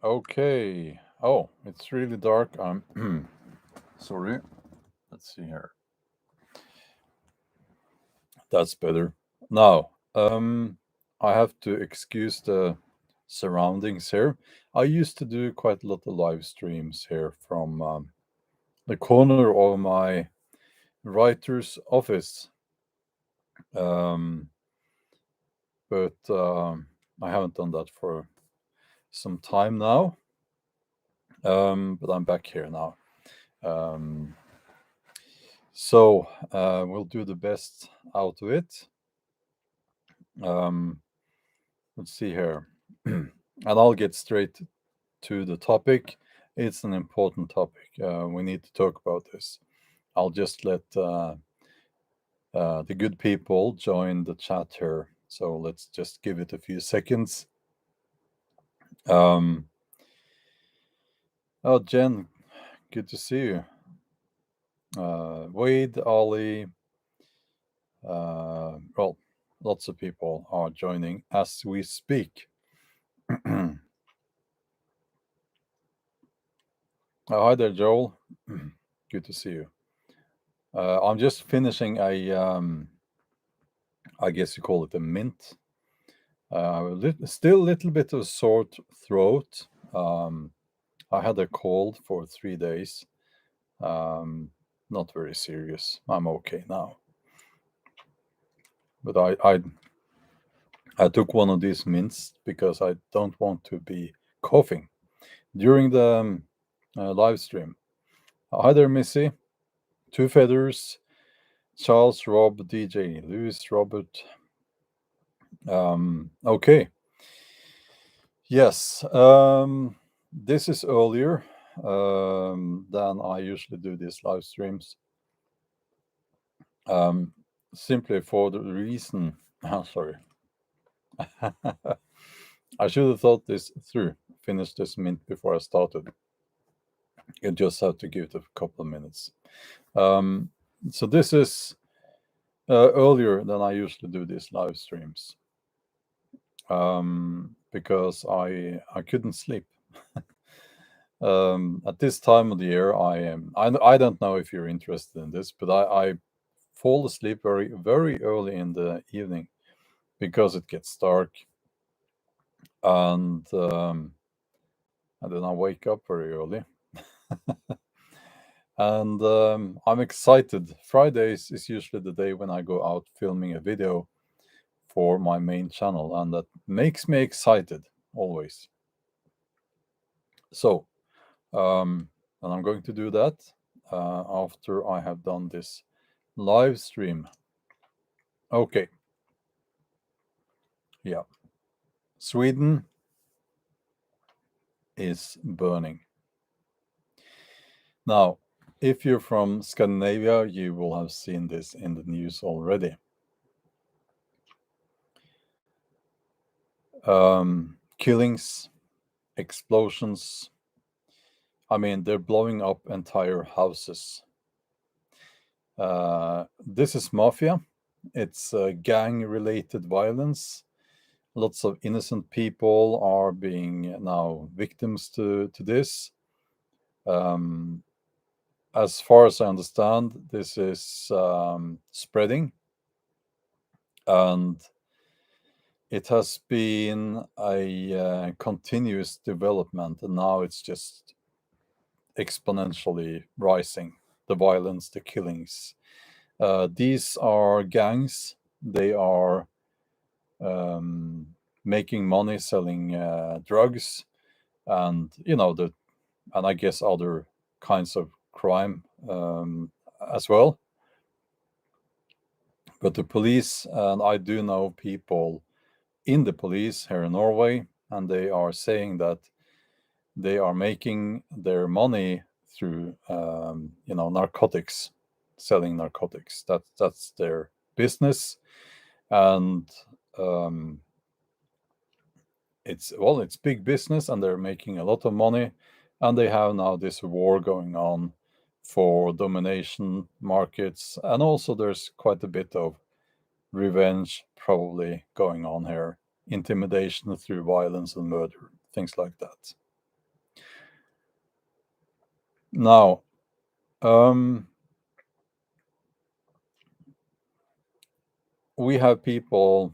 Okay. Oh, it's really dark. I'm sorry. Let's see here. That's better. Now, I have to excuse the surroundings here. I used to do quite a lot of live streams here from the corner of my writer's office. Um, but I haven't done that for some time now. But I'm back here now. Um, so we'll do the best out of it. Um, let's see here. And I'll get straight to the topic. It's an important topic. We need to talk about this. I'll just let the good people join the chat here. So let's just give it a few seconds. Um, oh, Jen, good to see you. Wade, Ollie, well, lots of people are joining as we speak. Hi there, Joel. Good to see you. I'm just finishing I guess you call it a mint. Still a little bit of sore throat. I had a cold for 3 days. Not very serious. I'm okay now. But I took one of these mints because I don't want to be coughing during the live stream. Hi there, Missy. Two Feathers, Charles, Rob, DJ, Lewis, Robert. Okay. Yes. This is earlier than I usually do these live streams. Simply for the reason. Sorry. I should have thought this through. Finished this mint before I started. You just have to give it a couple of minutes. So this is earlier than I usually do these live streams because I couldn't sleep. At this time of the year, I don't know if you're interested in this, but I fall asleep very early in the evening because it gets dark, and then I wake up very early. And I'm excited. Fridays is usually the day when I go out filming a video for my main channel, and that makes me excited always. So, and I'm going to do that after I have done this live stream. Okay. Yeah. Sweden is burning. Now, if you're from Scandinavia, you will have seen this in the news already. Killings, explosions. I mean, they're blowing up entire houses. This is mafia. It's gang-related violence. Lots of innocent people are being now victims to this. As far as I understand, this is spreading, and it has been a continuous development, and now it's just exponentially rising. The violence, the killings. These are gangs. They are making money selling drugs, and and I guess other kinds of crime as well. But the police, and I do know people in the police here in Norway, and they are saying that they are making their money through narcotics, selling narcotics. That's their business, and um, it's big business, and they're making a lot of money, and they have now this war going on for domination markets, and also there's quite a bit of revenge probably going on here, intimidation through violence and murder, things like that. Now, um, we have people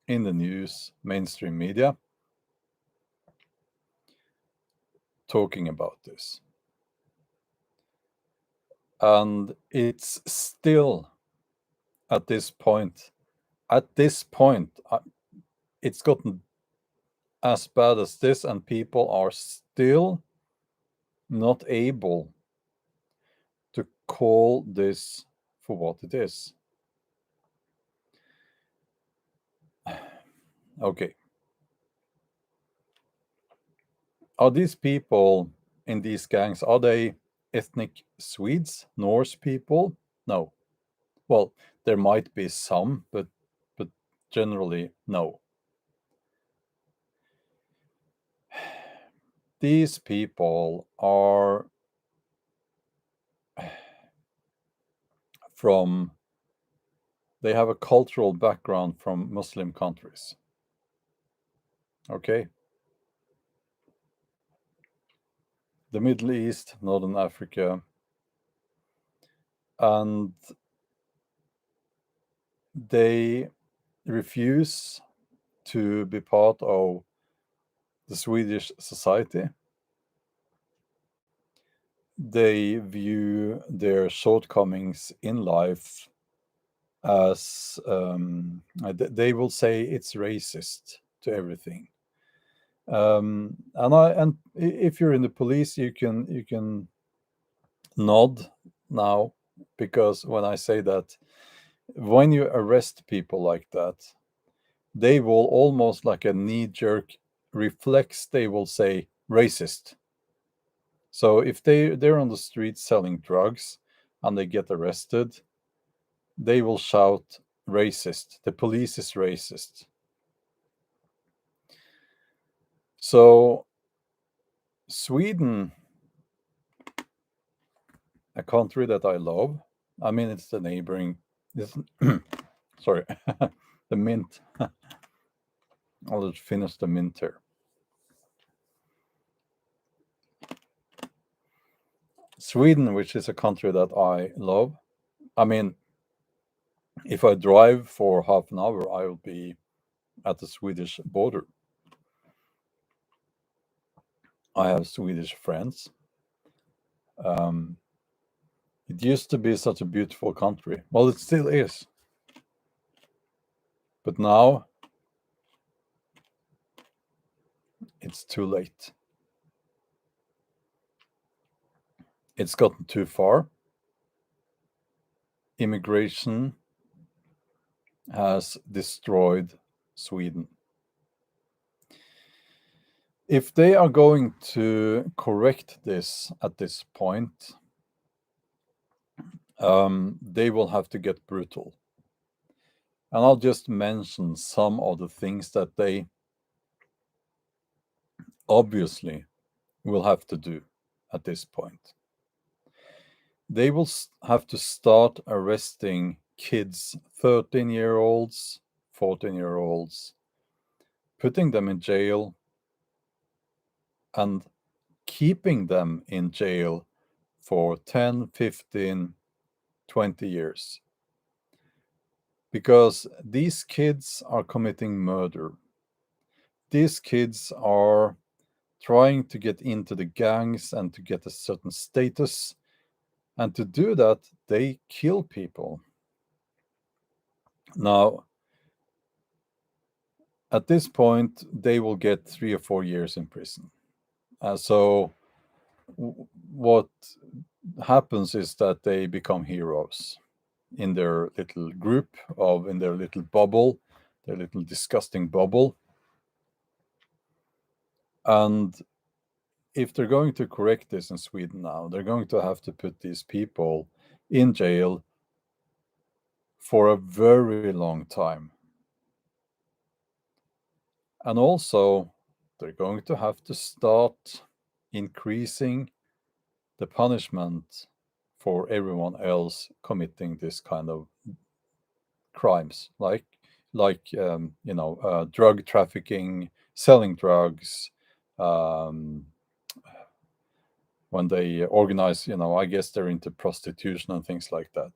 in the news, mainstream media, talking about this. And it's still at this point, it's gotten as bad as this, and people are still not able to call this for what it is. Okay. Are these people in these gangs, are they ethnic Swedes, Norse people? No. Well, there might be some, but generally no. These people are from, they have a cultural background from Muslim countries. Okay? The Middle East, Northern Africa, and they refuse to be part of the Swedish society. They view their shortcomings in life as they will say it's racist to everything. And if you're in the police, you can nod now, because when I say that, when you arrest people like that, they will almost like a knee-jerk reflex, they will say racist. So if they're on the street selling drugs and they get arrested, they will shout racist. The police is racist. So Sweden, a country that I love, I mean it's the neighboring, it's, sorry, the mint. I'll just finish the mint here. Sweden, which is a country that I love. I mean, if I drive for half an hour, I will be at the Swedish border. I have Swedish friends. Um, it used to be such a beautiful country. Well, it still is. But now it's too late. It's gotten too far. Immigration has destroyed Sweden. If they are going to correct this at this point, they will have to get brutal. And I'll just mention some of the things that they obviously will have to do at this point. They will have to start arresting kids, 13-year-olds, 14-year-olds, putting them in jail and keeping them in jail for 10, 15, 20 years. Because these kids are committing murder. These kids are trying to get into the gangs and to get a certain status. And to do that, they kill people. Now, at this point, they will get 3 or 4 years in prison. So, what happens is that they become heroes in their little group in their little bubble, their little disgusting bubble. And if they're going to correct this in Sweden now, they're going to have to put these people in jail for a very long time. And also, they're going to have to start increasing the punishment for everyone else committing this kind of crimes, like drug trafficking, selling drugs, when they organize, I guess they're into prostitution and things like that,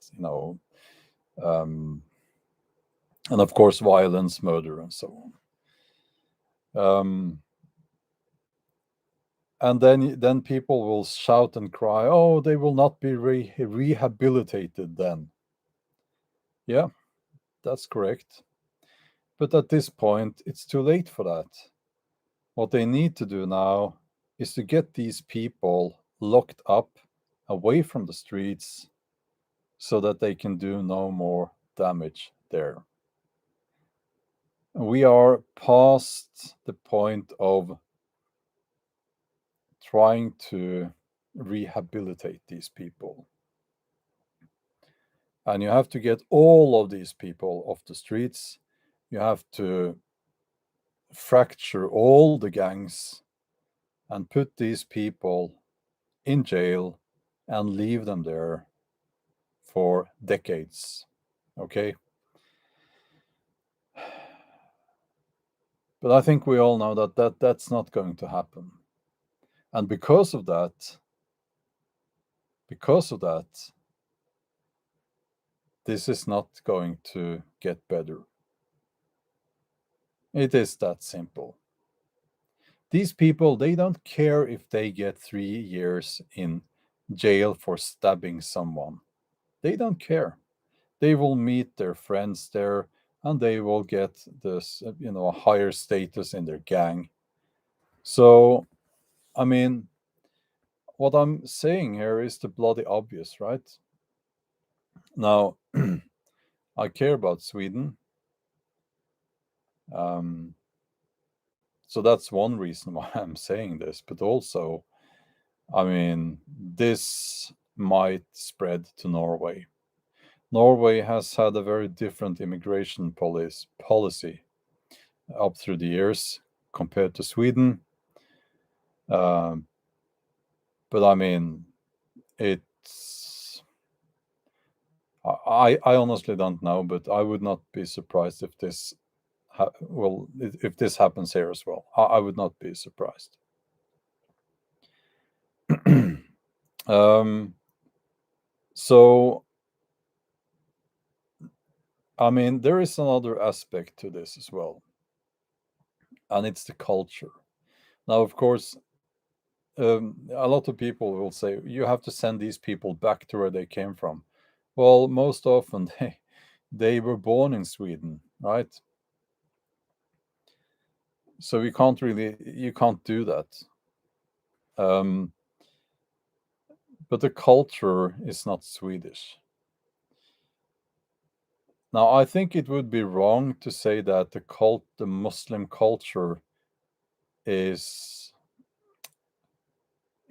and of course violence, murder, and so on. And then people will shout and cry, oh, they will not be rehabilitated then. Yeah, that's correct. But at this point, it's too late for that. What they need to do now is to get these people locked up away from the streets so that they can do no more damage there. We are past the point of trying to rehabilitate these people. And you have to get all of these people off the streets. You have to fracture all the gangs and put these people in jail and leave them there for decades. Okay? But I think we all know that's not going to happen. And because of that, this is not going to get better. It is that simple. These people, they don't care if they get 3 years in jail for stabbing someone. They don't care. They will meet their friends there and they will get this, a higher status in their gang. So, I mean, what I'm saying here is the bloody obvious, right? Now, I care about Sweden. So that's one reason why I'm saying this, but also, I mean, this might spread to Norway. Norway has had a very different immigration policy up through the years compared to Sweden. But I mean, it's. I honestly don't know, but I would not be surprised if this if this happens here as well. I would not be surprised. So, I mean, there is another aspect to this as well, and it's the culture. Now, of course, a lot of people will say you have to send these people back to where they came from. Well, most often they were born in Sweden, right? So you can't do that. But the culture is not Swedish. Now, I think it would be wrong to say that the Muslim culture is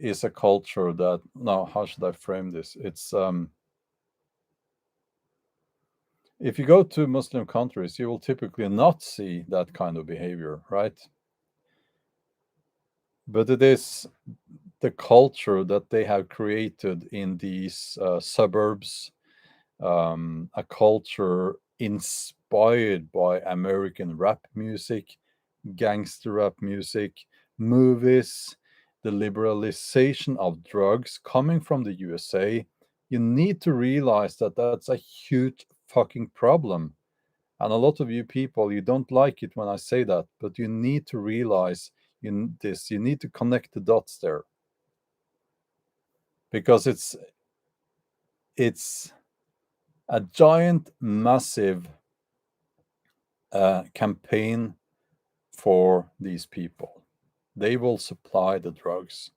a culture that, now, how should I frame this? It's if you go to Muslim countries, you will typically not see that kind of behavior, right? But it is the culture that they have created in these suburbs, a culture inspired by American rap music, gangster rap music, movies, the liberalization of drugs coming from the USA. You need to realize that that's a huge fucking problem. And a lot of you people, you don't like it when I say that, but you need to realize you need to connect the dots there. Because it's a giant, massive campaign for these people. They will supply the drugs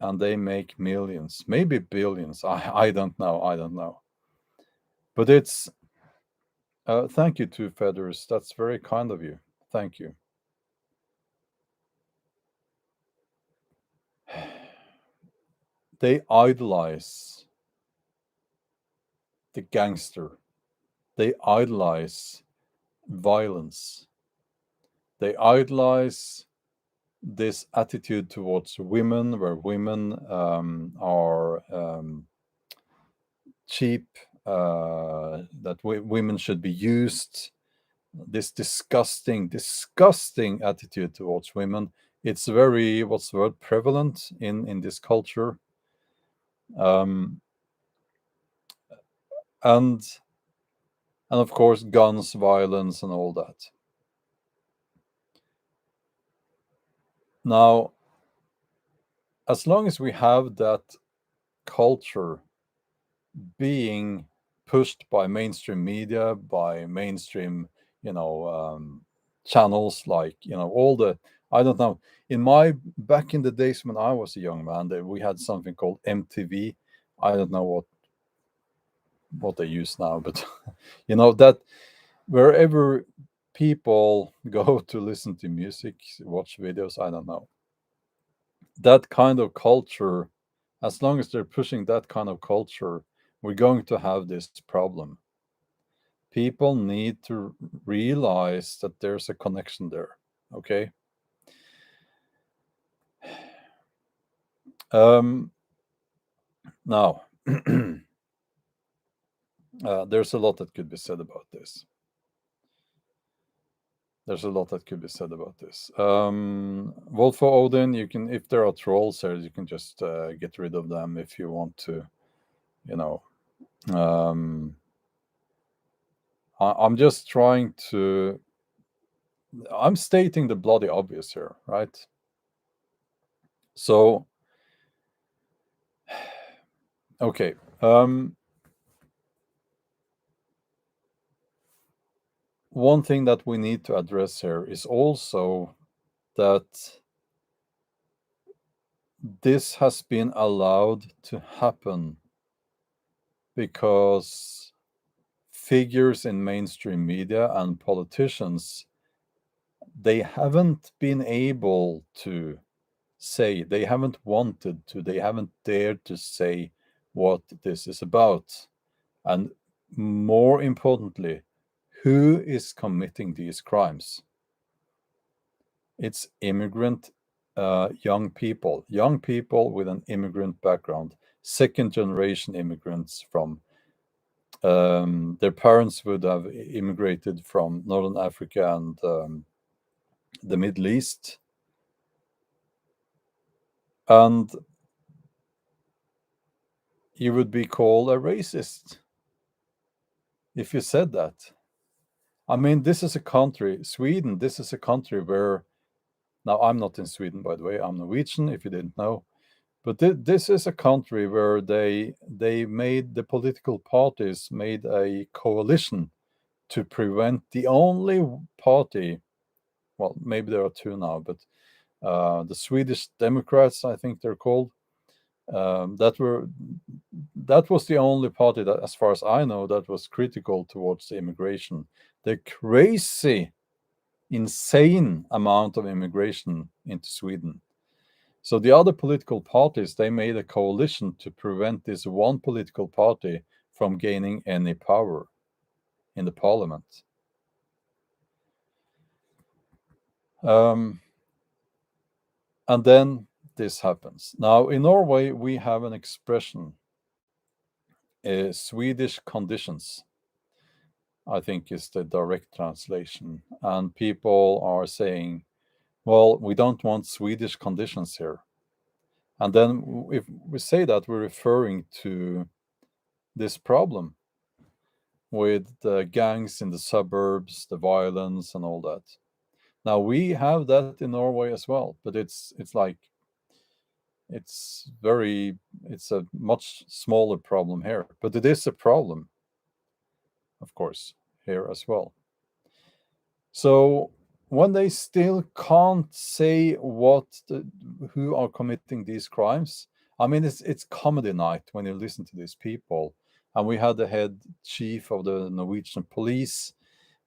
and they make millions, maybe billions. I don't know. But it's thank you, Two Feathers. That's very kind of you. Thank you. They idolize the gangster. They idolize violence. They idolize this attitude towards women, where women are cheap, that women should be used. This disgusting attitude towards women It's very, what's the word, prevalent in this culture. Um, and and of course guns, violence, and all that. Now, as long as we have that culture being pushed by mainstream media, by mainstream, you know, channels, like, all the, I don't know. In my back in the days when I was a young man, we had something called MTV. I don't know what they use now, but that wherever people go to listen to music, watch videos, I don't know, that kind of culture, as long as they're pushing that kind of culture, we're going to have this problem. People need to realize that there's a connection there. Okay. um Now, there's a lot that could be said about this. There's a lot that could be said about this. Wolf for Odin, you can, if there are trolls there, you can just get rid of them if you want to. You know, um, I'm just trying to. I'm stating the bloody obvious here, right? So, okay. One thing that we need to address here is also that this has been allowed to happen because figures in mainstream media and politicians, they haven't been able to say, they haven't wanted to, they haven't dared to say what this is about. And more importantly, who is committing these crimes? It's immigrant young people with an immigrant background, second generation immigrants from, their parents would have immigrated from Northern Africa and the Middle East. And you would be called a racist if you said that. I mean, this is a country, Sweden, this is a country where, now I'm not in Sweden, by the way, I'm Norwegian, if you didn't know. But this is a country where they made, the political parties made a coalition to prevent the only party, well, maybe there are two now, but the Swedish Democrats, I think they're called, that was the only party that, as far as I know, that was critical towards the immigration, the crazy, insane amount of immigration into Sweden. So the other political parties, they made a coalition to prevent this one political party from gaining any power in the parliament. Um, and then this happens. Now, in Norway, we have an expression, Swedish conditions, I think is the direct translation. And people are saying, well, we don't want Swedish conditions here. And then if we say that, we're referring to this problem with the gangs in the suburbs, the violence, and all that. Now we have that in Norway as well, but it's like it's very it's a much smaller problem here, but it is a problem, of course, here as well. So when they still can't say who are committing these crimes, I mean, it's comedy night when you listen to these people. And we had the head chief of the Norwegian police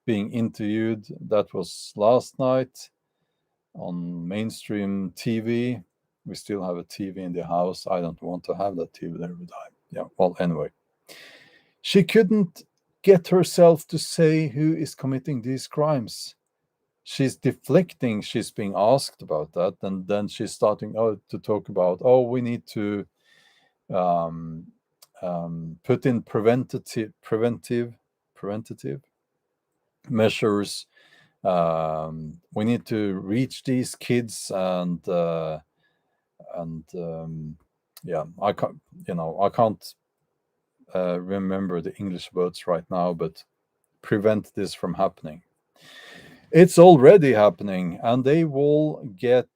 being interviewed. That was last night on mainstream TV. We still have a TV in the house. I don't want to have that TV every time. Yeah, well, anyway. She couldn't get herself to say who is committing these crimes. She's deflecting, she's being asked about that, and then she's starting to talk about, we need to um, put in preventative measures, We need to reach these kids, and yeah, I can't, I can't remember the English words right now, but prevent this from happening. It's already happening, and they will get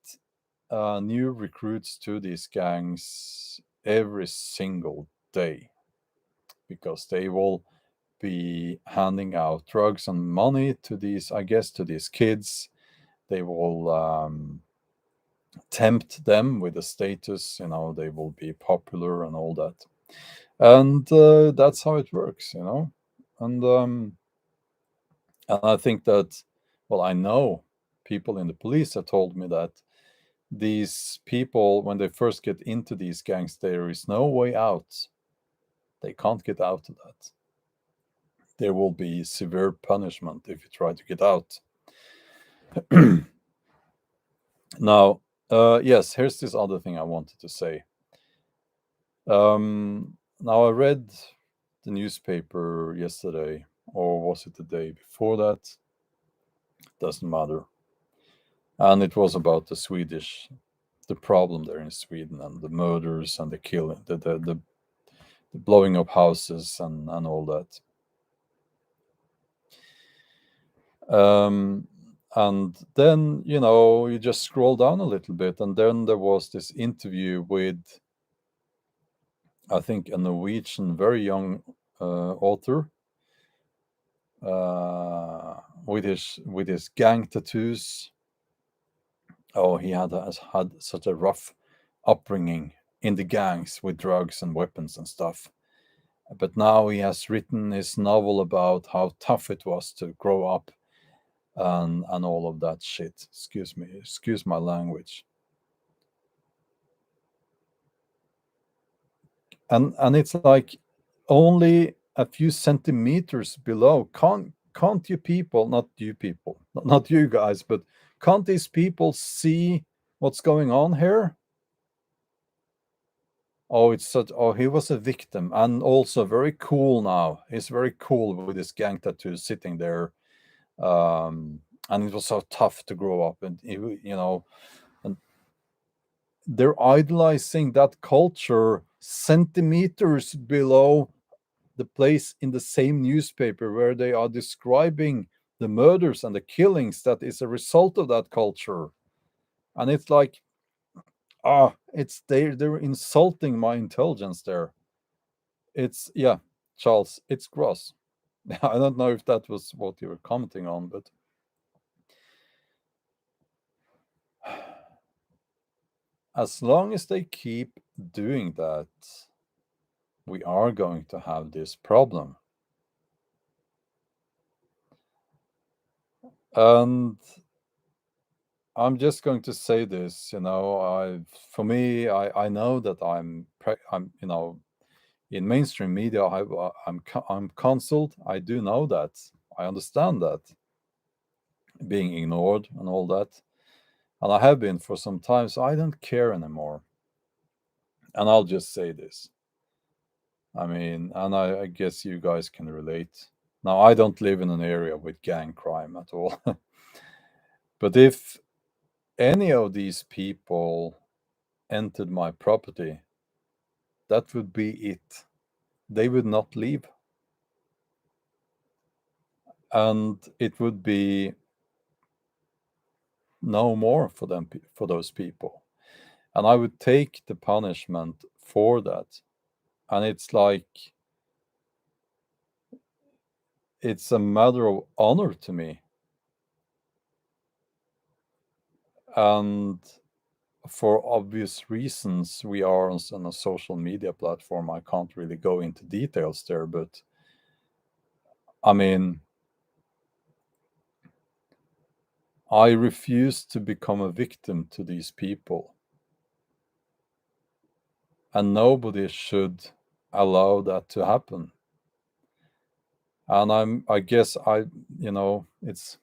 new recruits to these gangs every single day, because they will be handing out drugs and money to these, I guess, to these kids. They will tempt them with the status, they will be popular and all that. And that's how it works. And I think that, well, I know people in the police have told me that these people, when they first get into these gangs, there is no way out. They can't get out of that. There will be severe punishment if you try to get out. Now, yes, here's this other thing I wanted to say. Now, I read the newspaper yesterday, or was it the day before that? Doesn't matter. And it was about the problem there in Sweden, and the murders and the killing, the blowing up houses, and all that. And then, you just scroll down a little bit, and then there was this interview with, I think, a Norwegian, very young author, with his gang tattoos. Oh, he has had such a rough upbringing in the gangs with drugs and weapons and stuff. But now he has written his novel about how tough it was to grow up, and all of that shit. Excuse me, excuse my language. And it's like only a few centimeters below. Can't you people, not you people, not you guys, but can't these people see what's going on here? Oh, it's such. Oh, he was a victim, and also very cool now. He's very cool with his gang tattoo sitting there. And it was so tough to grow up, and and they're idolizing that culture centimeters below the place in the same newspaper where they are describing the murders and the killings that is a result of that culture. And it's like, it's they're insulting my intelligence there. It's, yeah, Charles, it's gross. I don't know if that was what you were commenting on, but as long as they keep doing that, we are going to have this problem. And I'm just going to say this, for me, I know that I'm, in mainstream media, I'm cancelled. I do know that. I understand that, being ignored and all that, and I have been for some time. So I don't care anymore. And I'll just say this. I mean, and I guess you guys can relate. Now, I don't live in an area with gang crime at all. But if any of these people entered my property, that would be it. They would not leave. And it would be no more for them, for those people. And I would take the punishment for that. And it's like, it's a matter of honor to me. And for obvious reasons, we are on a social media platform. I can't really go into details there, but I mean, I refuse to become a victim to these people. And nobody should allow that to happen. And I guess it's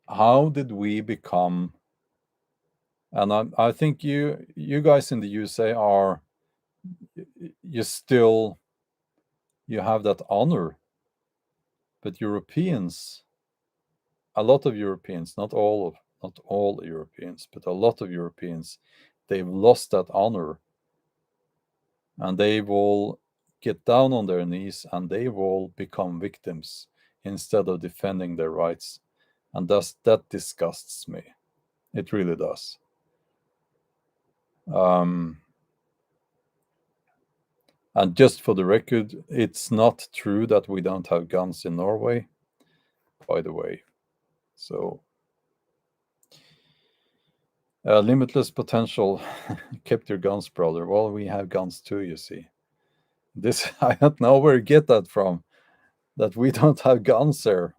how did we become, and I think you guys in the USA are, you still, you have that honor. But Europeans, a lot of Europeans, not all Europeans, but a lot of Europeans, they've lost that honor, and they will get down on their knees and they will become victims instead of defending their rights. And thus that disgusts me. It really does. Um, and just for the record, it's not true that we don't have guns in Norway, by the way. So, limitless potential. Kept your guns, brother. Well, we have guns too, you see. This, I don't know where you get that from, that we don't have guns there.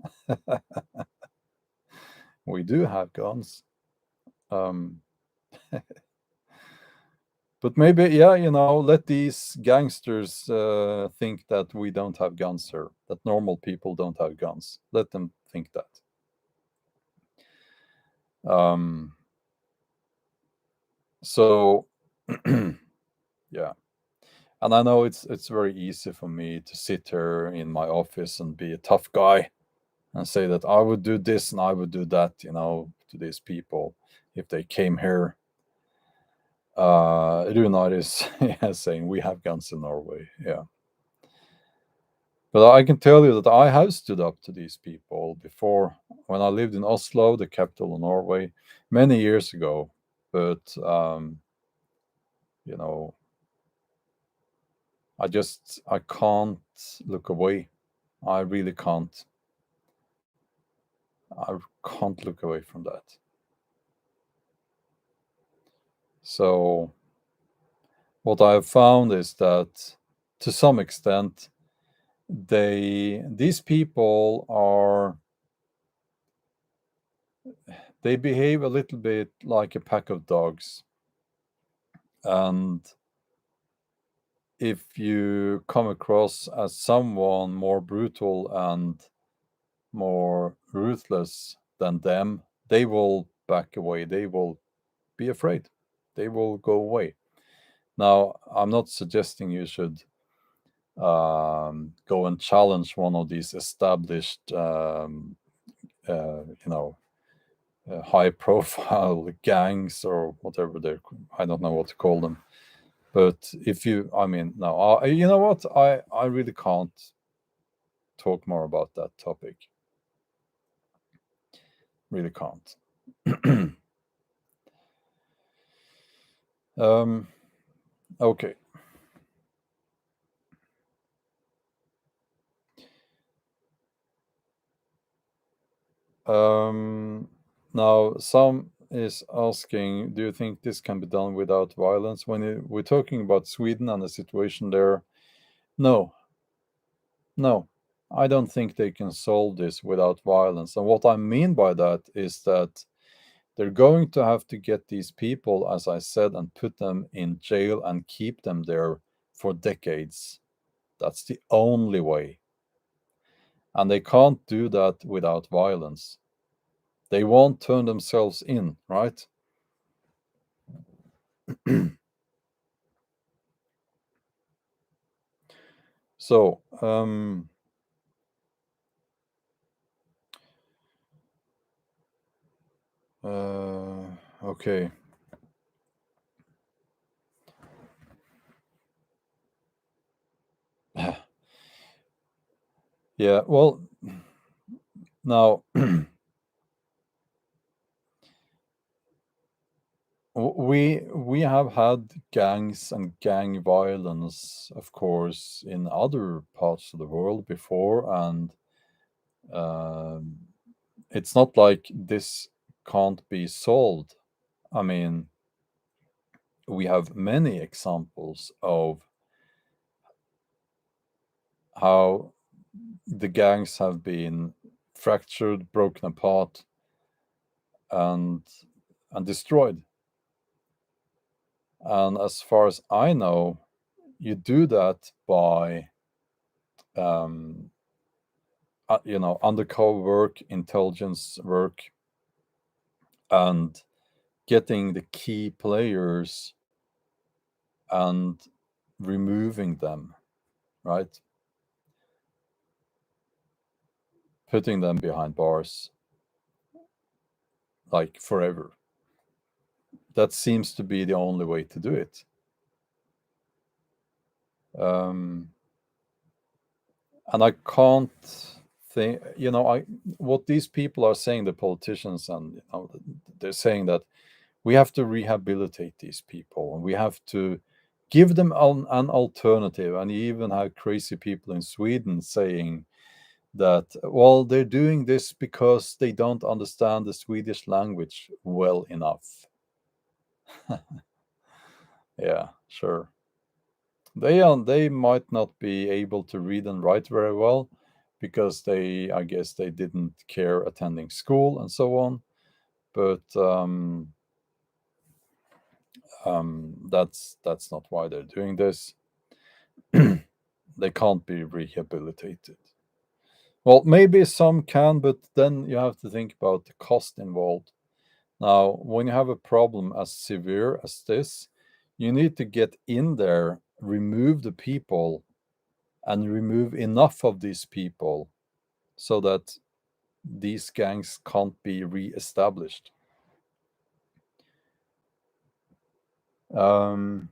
We do have guns. Um, but maybe, yeah, let these gangsters think that we don't have guns here, that normal people don't have guns. Let them think that. Um, so, yeah. And I know it's very easy for me to sit here in my office and be a tough guy and say that I would do this and I would do that, to these people if they came here. Runar is yeah, saying we have guns in Norway. Yeah. But I can tell you that I have stood up to these people before when I lived in Oslo, the capital of Norway, many years ago. But, you know, I can't look away. I really can't. I can't look away from that. So, what I have found is that to some extent, these people they behave a little bit like a pack of dogs. And if you come across as someone more brutal and more ruthless than them, they will back away. They will be afraid. They will go away. Now, I'm not suggesting you should go and challenge one of these established, uh, you know, high profile gangs or whatever I don't know what to call them. But if you, I mean, no, you know what? I really can't talk more about that topic. Really can't. Okay. Now, some is asking, do you think this can be done without violence? We're talking about Sweden and the situation there, no, no, I don't think they can solve this without violence. And what I mean by that is that they're going to have to get these people, as I said, and put them in jail and keep them there for decades. That's the only way. And they can't do that without violence. They won't turn themselves in, right? So, okay. Yeah, well, now we have had gangs and gang violence, of course, in other parts of the world before, and um, it's not like this can't be solved. I mean, we have many examples of how the gangs have been fractured, broken apart, and destroyed. And as far as I know, you do that by undercover work, intelligence work, and getting the key players and removing them, right? putting them behind bars like forever. That seems to be the only way to do it. Um, and I can't think, I what these people are saying, the politicians, and they're saying that we have to rehabilitate these people and we have to give them an alternative. And you even have crazy people in Sweden saying that, well, they're doing this because they don't understand the Swedish language well enough. Yeah, sure. They might not be able to read and write very well because I guess they didn't care attending school and so on. But that's not why they're doing this. They can't be rehabilitated. Well, maybe some can, but then you have to think about the cost involved. Now, when you have a problem as severe as this, you need to get in there, remove the people, and remove enough of these people so that these gangs can't be re-established. Um,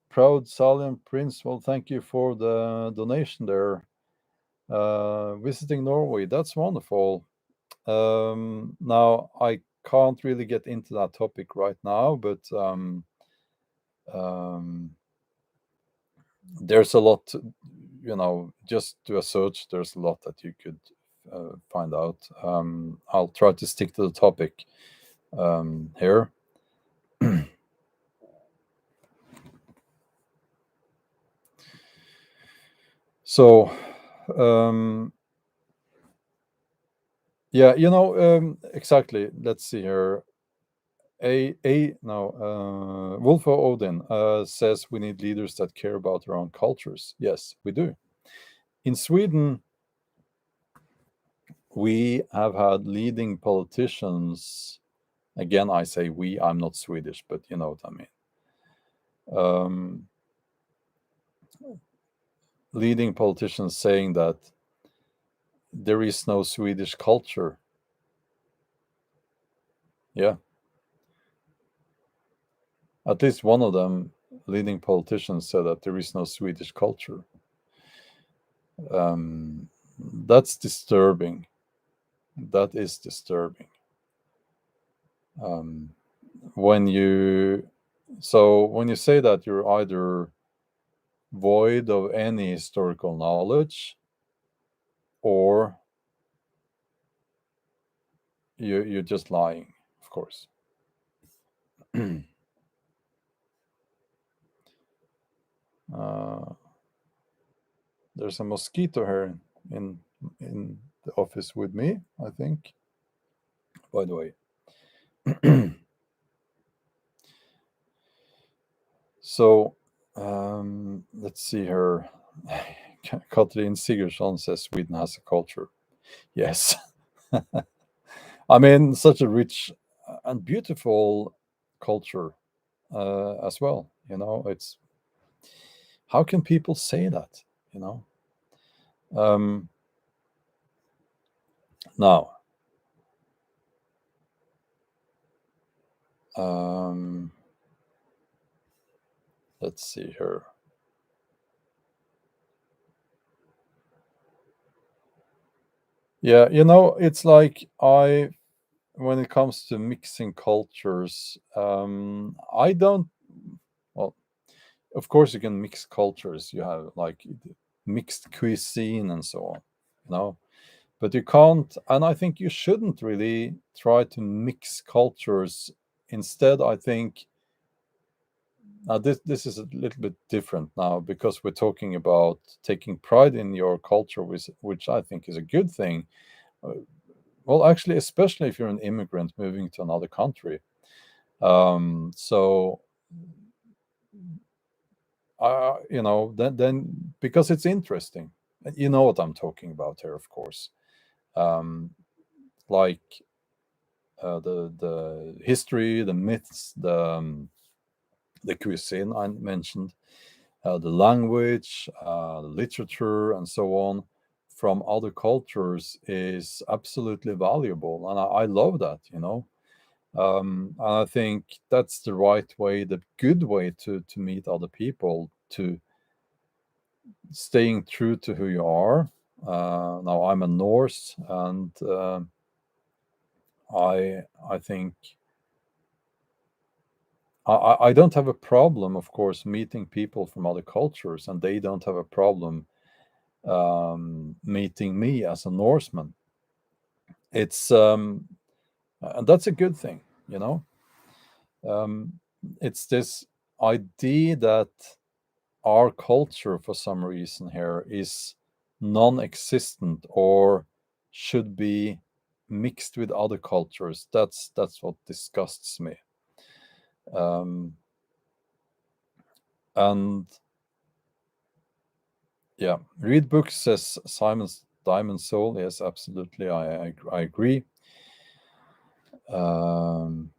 Proud Salian Prince, well, thank you for the donation there. Visiting Norway, that's wonderful. Now, I can't really get into that topic right now, but um, there's a lot, just do a search. There's a lot that you could find out. I'll try to stick to the topic here. So, yeah, exactly. Let's see here. Wolf of Odin says we need leaders that care about their own cultures. Yes, we do. In Sweden, we have had leading politicians. Again, I say we. I'm not Swedish, but you know what I mean. Leading politicians saying that there is no Swedish culture. Yeah. At least one of them, leading politicians, said that there is no Swedish culture. That's disturbing. That is disturbing. Um, when you when you say that you're either void of any historical knowledge or you're just lying, of course. uh, there's a mosquito here in the office with me, I think. By the way. So let's see here. Katrin Sigurdsson says Sweden has a culture. Yes. I mean, such a rich and beautiful culture as well. It's how can people say that? Um, Now, um, let's see here. Yeah, it's like when it comes to mixing cultures, I don't. Well, of course, you can mix cultures. You have like mixed cuisine and so on, but you can't, and I think you shouldn't really try to mix cultures. Instead, I think now this is a little bit different now because we're talking about taking pride in your culture, which I think is a good thing. Uh, well, actually, especially if you're an immigrant moving to another country. So then because it's interesting, you know what I'm talking about here, of course. um, like the history, the myths, the cuisine I mentioned, the language, the literature, and so on. from other cultures is absolutely valuable, and I love that, and I think that's the right way, the good way to meet other people, to staying true to who you are. Now I'm a Norse, and I think I don't have a problem, of course, meeting people from other cultures, and they don't have a problem meeting me as a Norseman. It's and that's a good thing, you know. Um, it's this idea that our culture, for some reason here, is non-existent or should be mixed with other cultures. That's what disgusts me. Um, and yeah, read books, says Simon's Diamond Soul. Yes, absolutely, I agree. Um,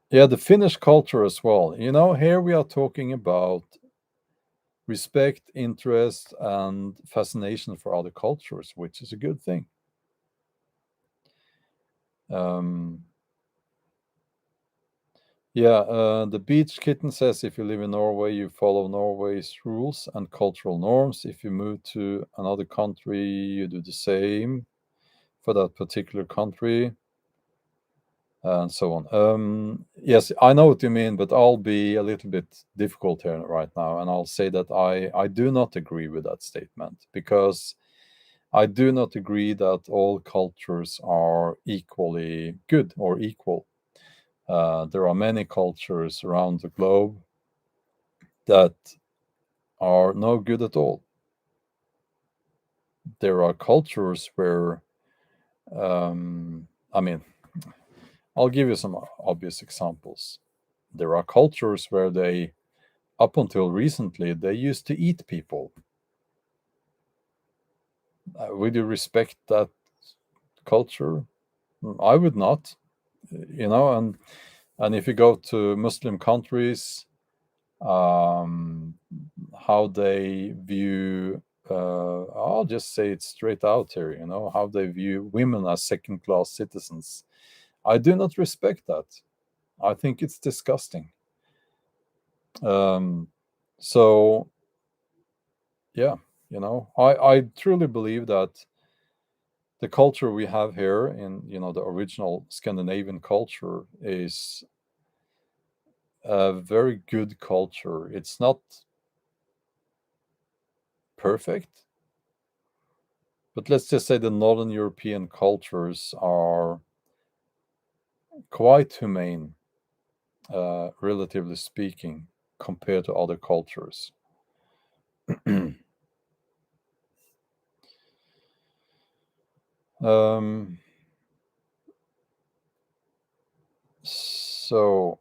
yeah, the Finnish culture as well. Here we are talking about respect, interest, and fascination for other cultures, which is a good thing. Um, yeah, the Beach Kitten says if you live in Norway, you follow Norway's rules and cultural norms. If you move to another country, you do the same for that particular country, and so on. Yes, I know what you mean, but I'll be a little bit difficult here right now, and I'll say that I do not agree with that statement, because I do not agree that all cultures are equally good or equal. There are many cultures around the globe that are no good at all. There are cultures where, I mean, I'll give you some obvious examples. There are cultures where they, up until recently, they used to eat people. Would you respect that culture? I would not, and if you go to Muslim countries, how they view, I'll just say it straight out here, how they view women as second class citizens. I do not respect that. I think it's disgusting. Um, so, yeah, I truly believe that the culture we have here in, the original Scandinavian culture is a very good culture. It's not perfect, but let's just say the Northern European cultures are quite humane, relatively speaking, compared to other cultures. um, so,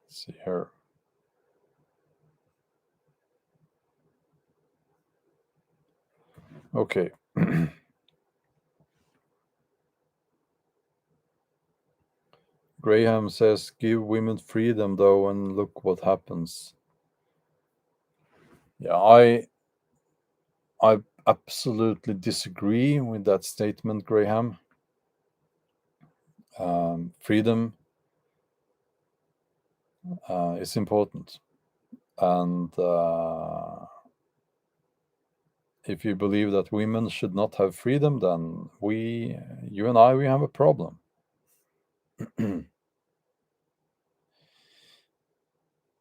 let's see here. Okay. Graham says, give women freedom, though, and look what happens. Yeah, I absolutely disagree with that statement, Graham. Freedom is important. And if you believe that women should not have freedom, then you and I, we have a problem.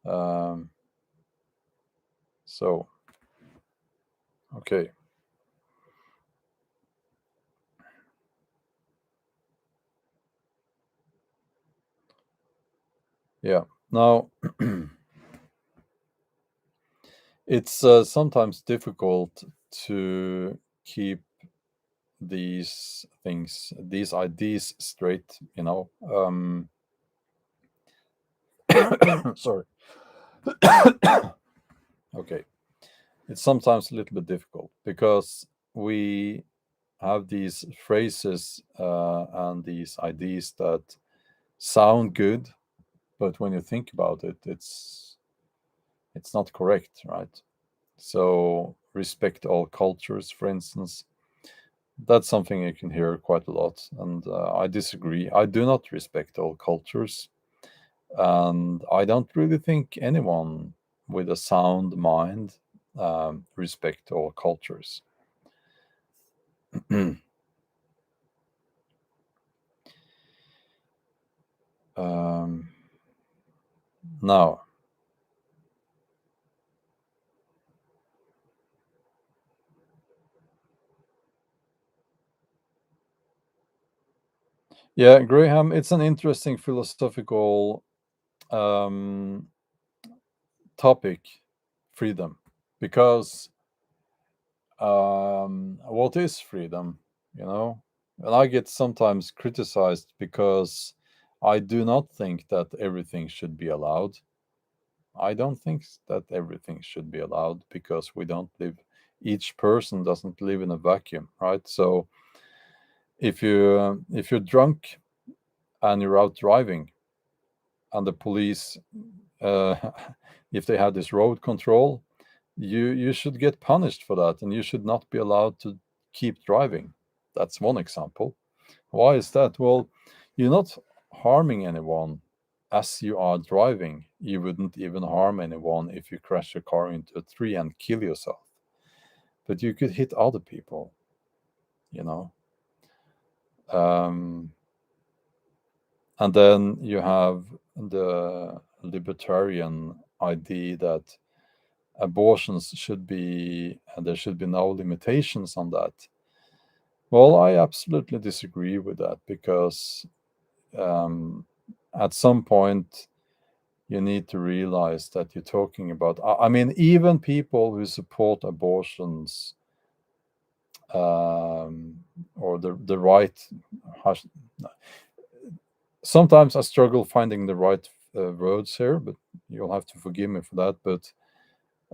um, so, okay. Yeah. Now, it's sometimes difficult to keep these things, these ideas straight, Sorry. Okay. It's sometimes a little bit difficult because we have these phrases and these ideas that sound good, but when you think about it, It's not correct, right? So respect all cultures, for instance, that's something you can hear quite a lot, and I disagree. I do not respect all cultures, and I don't really think anyone with a sound mind respect all cultures. um, Now, yeah, Graham, it's an interesting philosophical um, topic, freedom, because what is freedom? You know, and I get sometimes criticized because I do not think that everything should be allowed. I don't think that everything should be allowed because we don't live. Each person doesn't live in a vacuum, right? So if you're drunk and you're out driving, and the police, uh, if they have this road control, you should get punished for that, and you should not be allowed to keep driving. That's one example. Why is that? Well, you're not harming anyone as you are driving. You wouldn't even harm anyone if you crash your car into a tree and kill yourself. But you could hit other people, you know. Um, and then you have the libertarian idea that abortions should be, there should be no limitations on that. Well, I absolutely disagree with that because um, at some point you need to realize that you're talking about. I mean, even people who support abortions or the right. Sometimes I struggle finding the right words here, but you'll have to forgive me for that. But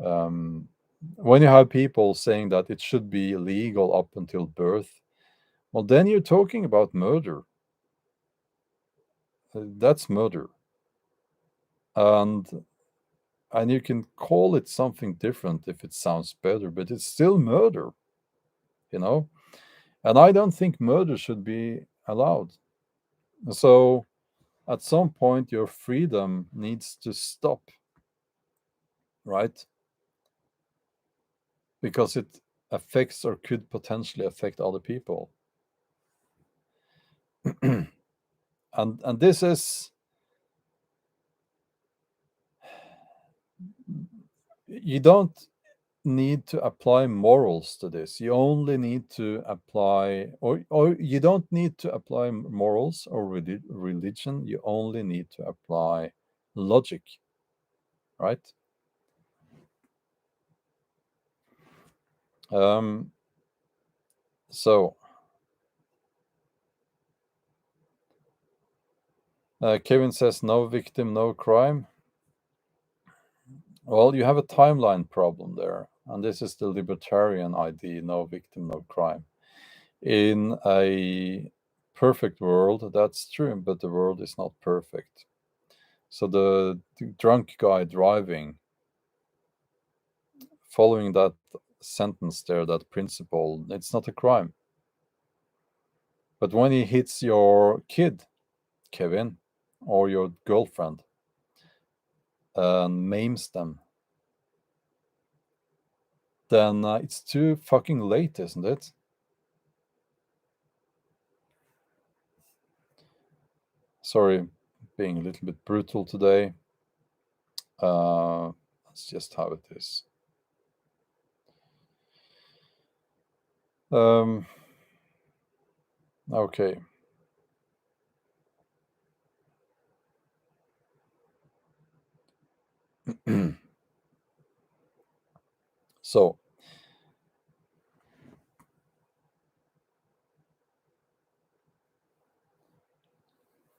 um, when you have people saying that it should be legal up until birth, well, then you're talking about murder. That's murder, and you can call it something different if it sounds better, but it's still murder, you know. And I don't think murder should be allowed. So at some point, your freedom needs to stop, right? Because it affects or could potentially affect other people. And this is, you don't need to apply morals to this. You only need to apply, or you don't need to apply morals or religion. You only need to apply logic, right? Um, so Kevin says no victim, no crime. Well, you have a timeline problem there, and this is the libertarian idea: no victim, no crime. In a perfect world, that's true, but the world is not perfect. So the drunk guy driving, following that sentence there, that principle, it's not a crime. But when he hits your kid, Kevin, or your girlfriend, and maims them, then it's too fucking late, isn't it? Sorry, being a little bit brutal today. That's just how it is. Um, okay. So,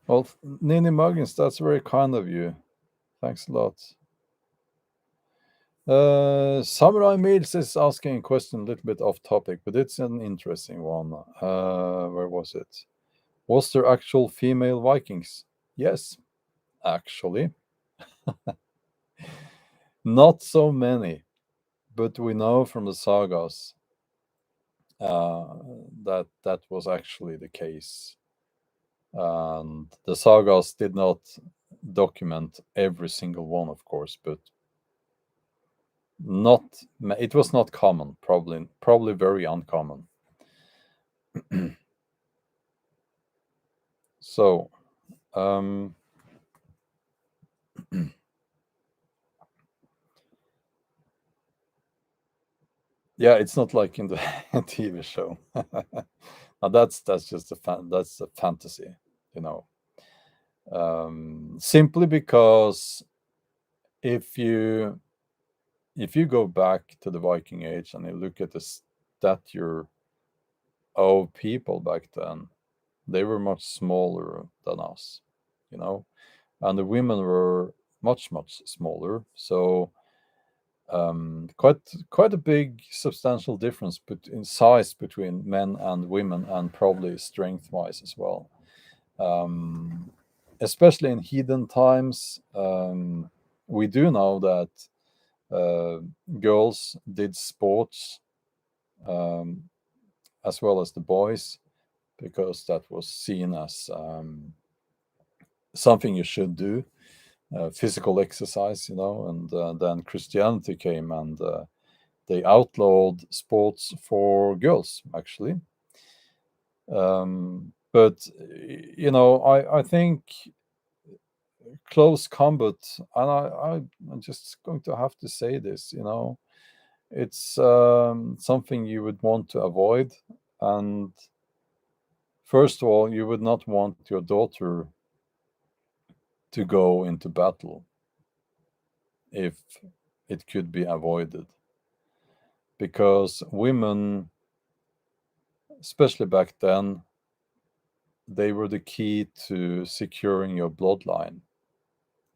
well, Nini Muggins, that's very kind of you. Thanks a lot. Samurai Mills is asking a question a little bit off topic, but it's an interesting one. Where was it? Was there actual female Vikings? Yes, actually. Not so many, but we know from the sagas that that was actually the case. And the sagas did not document every single one, of course, but not it was not common, probably very uncommon. So um, yeah, it's not like in the TV show. Now that's just that's a fantasy, you know. Simply because if you if you go back to the Viking Age and you look at the stature of people back then, they were much smaller than us, you know, and the women were much smaller. So quite a big substantial difference in size between men and women, and probably strength wise as well. Um, Especially in heathen times, we do know that uh, girls did sports um, as well as the boys, because that was seen as something you should do, physical exercise, you know. And then Christianity came, and they outlawed sports for girls, actually. But you know, I think close combat, and I'm just going to have to say this, you know, it's something you would want to avoid. And first of all, you would not want your daughter to go into battle if it could be avoided, because women, especially back then, they were the key to securing your bloodline,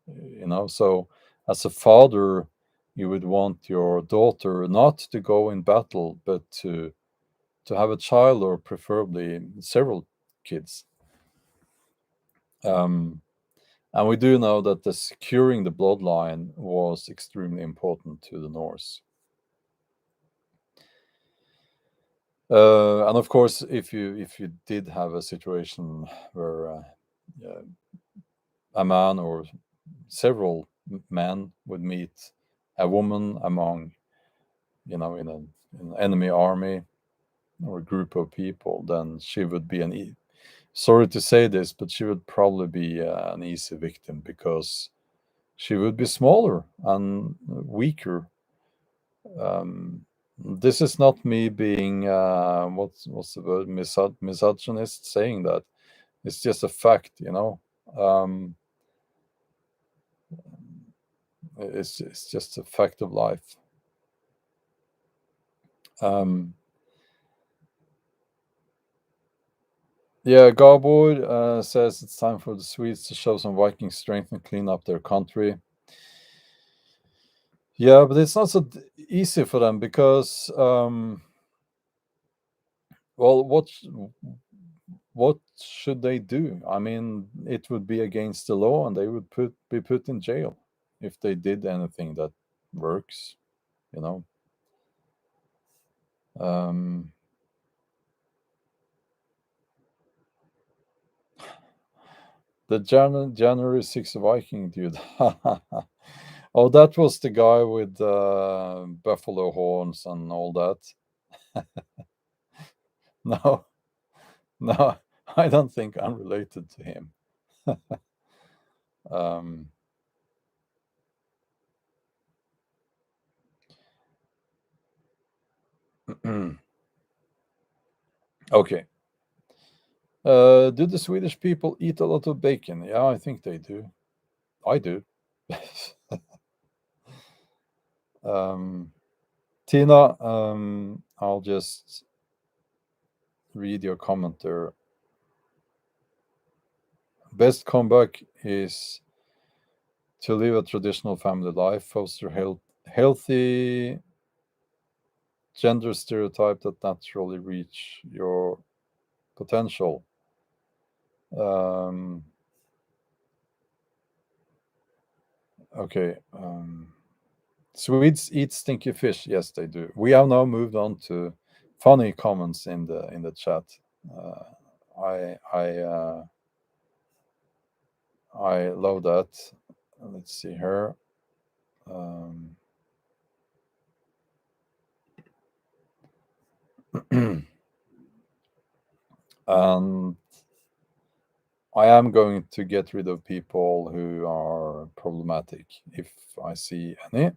you know. So as a father, you would want your daughter not to go in battle, but to have a child, or preferably several kids. um, and we do know that the securing the bloodline was extremely important to the Norse. And of course, if you did have a situation where uh, a man or several men would meet a woman among, you know, in an enemy army or a group of people, then she would be sorry to say this, but she would probably be an easy victim, because she would be smaller and weaker. This is not me being what's the word, misogynist, saying that. It's just a fact, you know. Um, it's just a fact of life. Um, yeah, Garboard says it's time for the Swedes to show some Viking strength and clean up their country. Yeah, but it's not so easy for them, because well, what should they do? I mean, it would be against the law, and they would be put in jail if they did anything that works, you know. Um, the January 6th Viking dude. Oh, that was the guy with buffalo horns and all that. No, no, I don't think I'm related to him. um, okay. Do the Swedish people eat a lot of bacon? Yeah, I think they do. I do. um, Tina, I'll just read your comment there. Best comeback is to live a traditional family life, foster healthy gender stereotype that naturally reach your potential. Um, okay. Swedes eat stinky fish. Yes, they do. We have now moved on to funny comments in the chat. Uh, I love that. Let's see here. Um, and I am going to get rid of people who are problematic if I see any.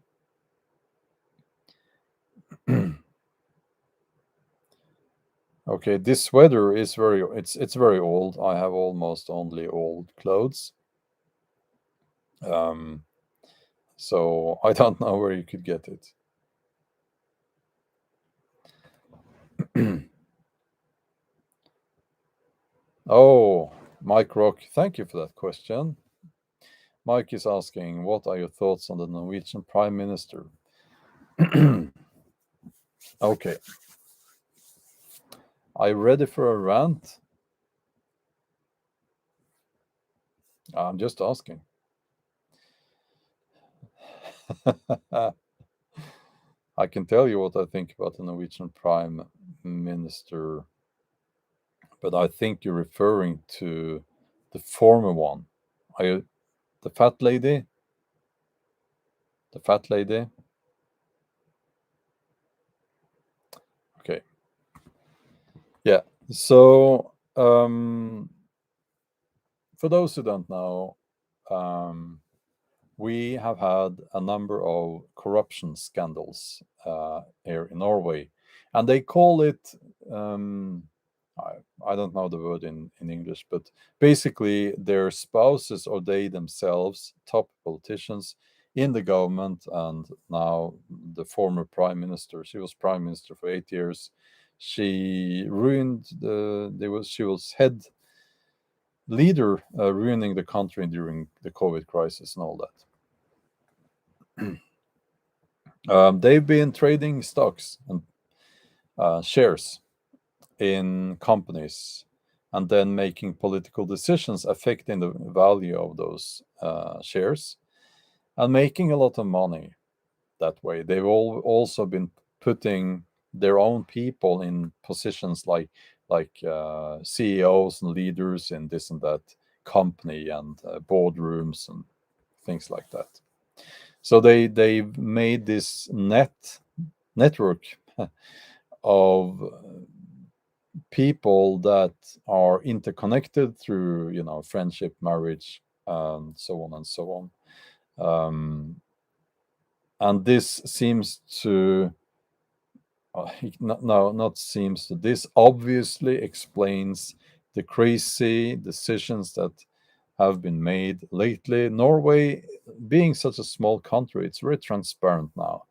Okay, this sweater is it's very old. I have almost only old clothes. So I don't know where you could get it. Oh, Mike Rock, thank you for that question. Mike is asking, what are your thoughts on the Norwegian Prime Minister? Okay. Are you ready for a rant? I'm just asking. I can tell you what I think about the Norwegian Prime Minister, but I think you're referring to the former one. Are you the fat lady? The fat lady? Okay. Yeah. So, for those who don't know, we have had a number of corruption scandals here in Norway, and they call it I don't know the word in English, but basically their spouses or they themselves, top politicians in the government, and now the former prime minister. She was prime minister for 8 years. She ruined she was head leader ruining the country during the COVID crisis and all that. They've been trading stocks and shares in companies and then making political decisions affecting the value of those shares and making a lot of money that way. They've also been putting their own people in positions like CEOs and leaders in this and that company and boardrooms and things like that. So they've made this network of people that are interconnected through friendship, marriage, and so on and so on. And this seems to no, not seems to. This obviously explains the crazy decisions that have been made lately. Norway, being such a small country, it's very transparent now.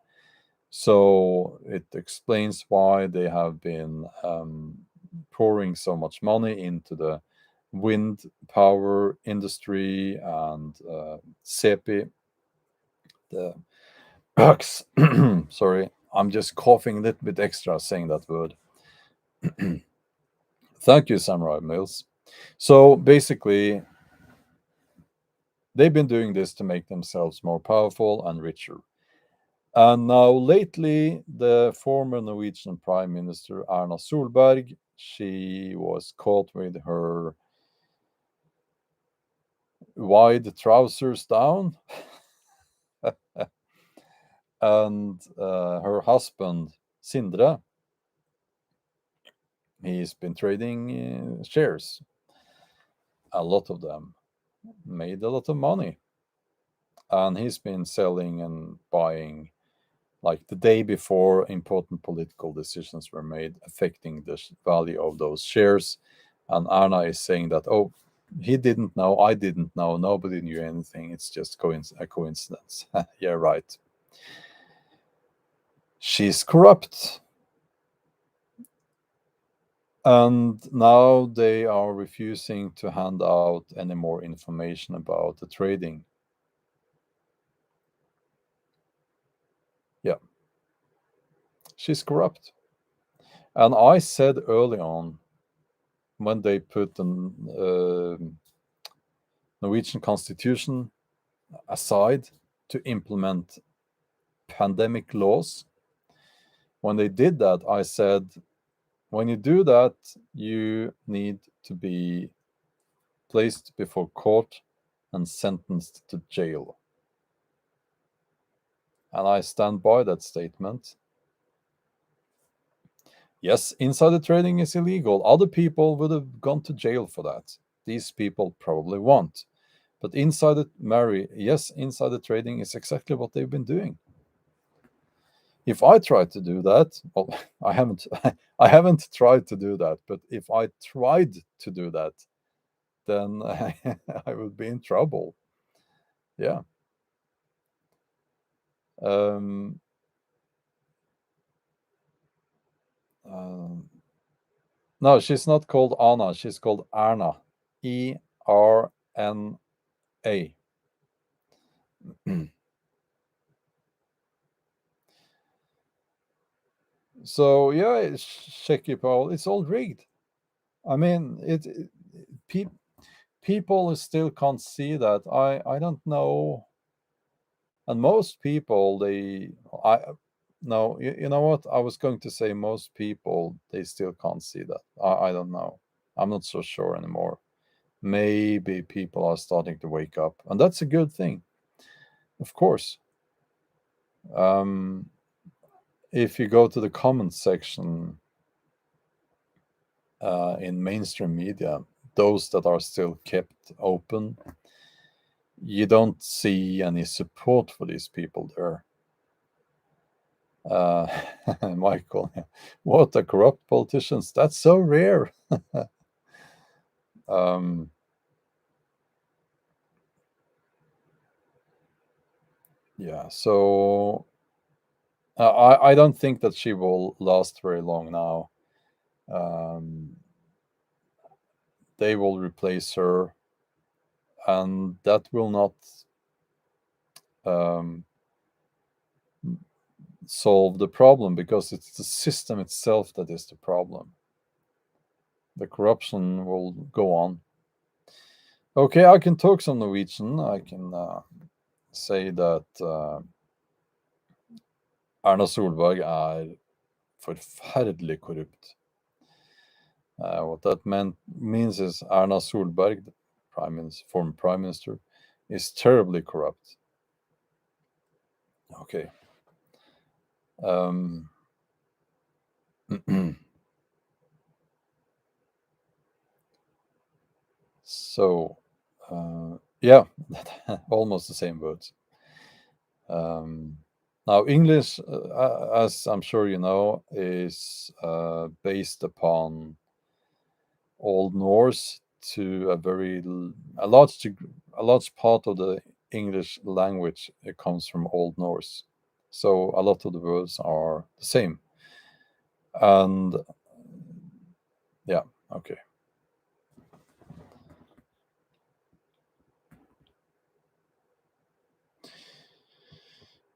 So it explains why they have been pouring so much money into the wind power industry and SEPI, the sorry, I'm just coughing a little bit extra saying that word. Thank you, Samurai Mills. So basically, they've been doing this to make themselves more powerful and richer. And now, lately, the former Norwegian Prime Minister Erna Solberg, she was caught with her wide trousers down, and her husband Sindre, he's been trading shares, a lot of them, made a lot of money, and he's been selling and buying like the day before important political decisions were made affecting the value of those shares. And Arna is saying that, oh, he didn't know, I didn't know, nobody knew anything. It's just a coincidence. Yeah, right. She's corrupt. And now they are refusing to hand out any more information about the trading. Yeah, she's corrupt. And I said early on, when they put the Norwegian constitution aside to implement pandemic laws. When they did that, I said, when you do that, you need to be placed before court and sentenced to jail. And I stand by that statement. Yes, insider trading is illegal. Other people would have gone to jail for that. These people probably won't. But insider trading is exactly what they've been doing. If I tried to do that, well, I haven't I haven't tried to do that, but if I tried to do that, then I would be in trouble. Yeah. Um, um, no, she's not called Anna. She's called Erna. ERNA. So yeah, Shaky Paul, it's all rigged. I mean, pe- people still can't see that. I don't know, and most people they I no, you know what? I was going to say most people they still can't see that. I don't know. I'm not so sure anymore. Maybe people are starting to wake up, and that's a good thing, of course. Um, if you go to the comments section in mainstream media, those that are still kept open, you don't see any support for these people there. Uh, Michael, what a corrupt politicians! That's so rare. um, yeah, so I don't think that she will last very long now. Um, they will replace her, and that will not um, solve the problem because it's the system itself that is the problem. The corruption will go on. Okay, I can talk some Norwegian. I can say that Erna Solberg er forferdelig korrupt. What that means is Erna Solberg, the former prime minister, is terribly corrupt. Okay. Um, so, yeah, almost the same words. Now, English, as I'm sure you know, is based upon Old Norse to a large part of the English language. It comes from Old Norse, so a lot of the words are the same. And yeah, okay.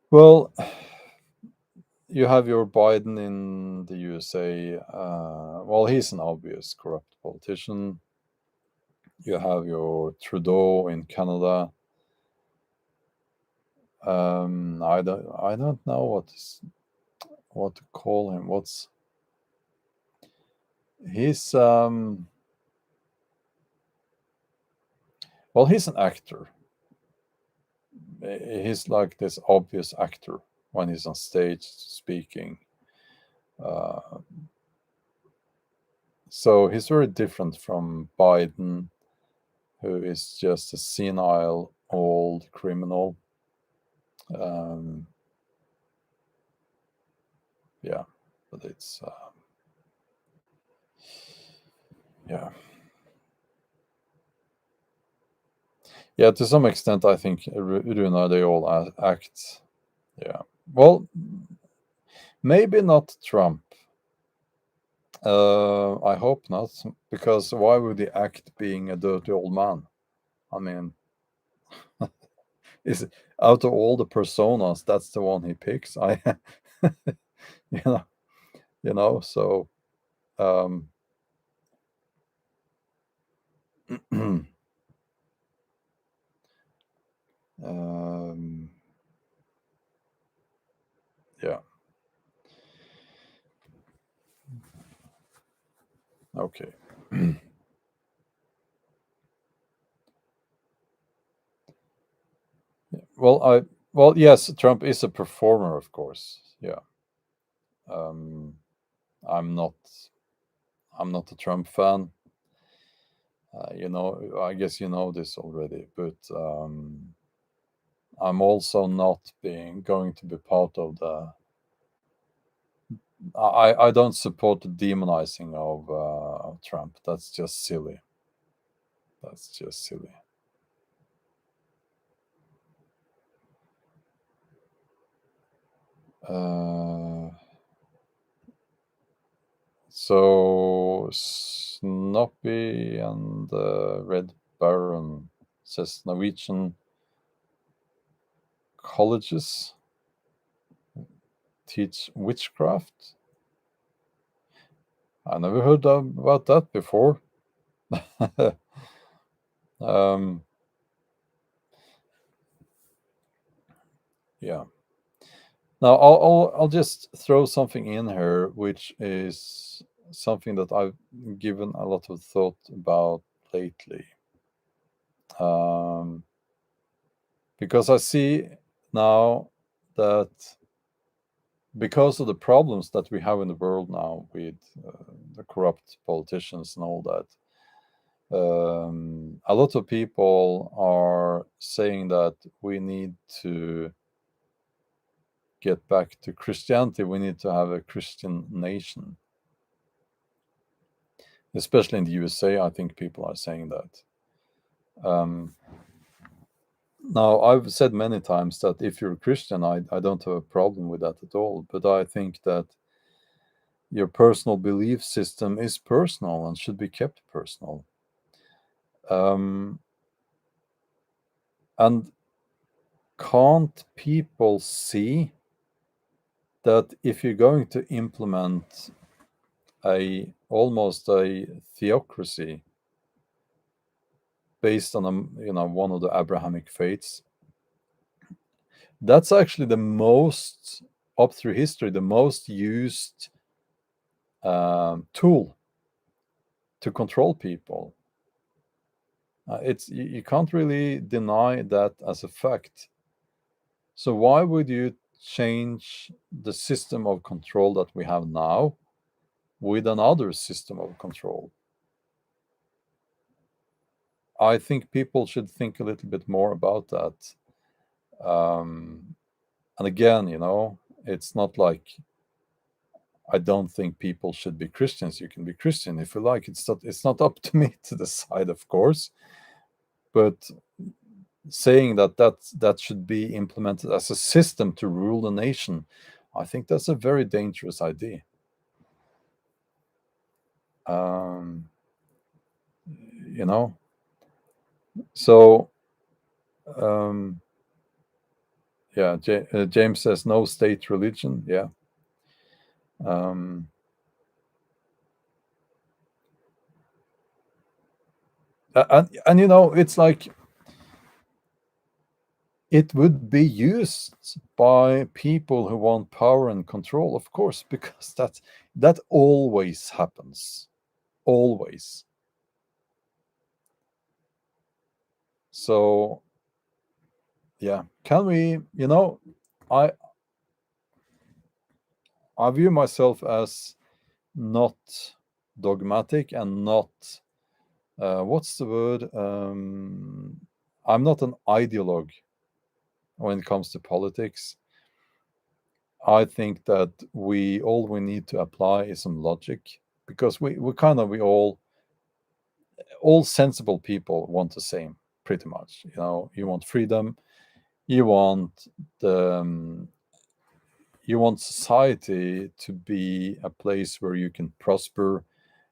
Well, you have your Biden in the USA. Well, he's an obvious corrupt politician. You have your Trudeau in Canada. I don't know what to call him. He's well, he's an actor. He's like this obvious actor when he's on stage speaking. Uh, so he's very different from Biden, who is just a senile old criminal. Um, yeah, but it's yeah, yeah. To some extent, I think Runa they all act. Yeah, well, maybe not Trump. I hope not, because why would he act being a dirty old man? I mean, is out of all the personas, that's the one he picks. You know, So, um, um, Okay. Well, yes, Trump is a performer, of course. Yeah. Um, I'm not. I'm not a Trump fan. I guess you know this already, but I'm also not being going to be part of the. I don't support the demonizing of Trump. That's just silly. That's just silly. Uh, so Snoppy and Red Baron says Norwegian colleges teach witchcraft. I never heard about that before. um, yeah. Now I'll just throw something in here, which is something that I've given a lot of thought about lately. Um, because I see now that because of the problems that we have in the world now with the corrupt politicians and all that, a lot of people are saying that we need to get back to Christianity. We need to have a Christian nation, especially in the USA. I think people are saying that. Um, Now, I've said many times that if you're a Christian, I don't have a problem with that at all. But I think that your personal belief system is personal and should be kept personal. Um, and can't people see that if you're going to implement a almost a theocracy based on one of the Abrahamic faiths, that's actually the most up through history the most used tool to control people. You can't really deny that as a fact. So why would you change the system of control that we have now with another system of control? I think people should think a little bit more about that. Um, and again, it's not like I don't think people should be Christians. You can be Christian if you like. It's not up to me to decide, of course. But saying that should be implemented as a system to rule the nation, I think that's a very dangerous idea. Um, you know, so um, yeah, James says no state religion. Yeah, um, and it's like it would be used by people who want power and control, of course, because that always happens, always. So yeah, can we? I I view myself as not dogmatic and not what's the word? I'm not an ideologue when it comes to politics. I think that we need to apply is some logic because we all sensible people want the same pretty much. You want freedom, you want the you want society to be a place where you can prosper,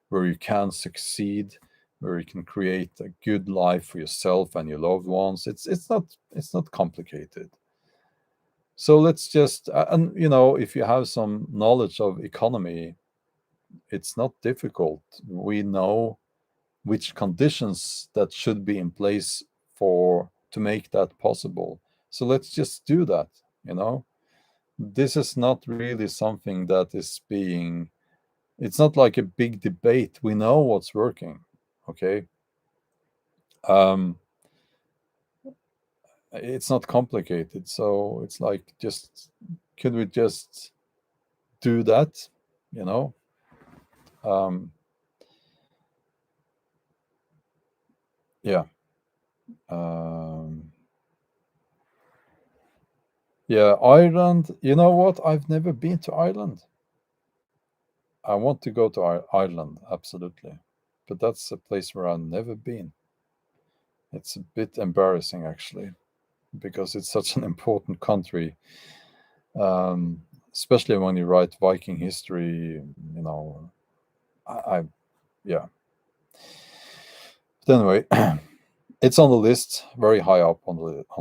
where you can succeed, where you can create a good life for yourself and your loved ones. It's not complicated. So let's just and if you have some knowledge of economy, it's not difficult. We know which conditions that should be in place for to make that possible. So let's just do that, you know. This is not really something that is being It's not like a big debate. We know what's working. Okay. Um, it's not complicated. So it's like, just could we just do that? You know? Um, yeah. Um, yeah. Ireland. You know what? I've never been to Ireland. I want to go to Ireland, absolutely. But that's a place where I've never been. It's a bit embarrassing, actually, because it's such an important country, um, especially when you write Viking history. You know, I yeah. But anyway, it's on the list, very high up on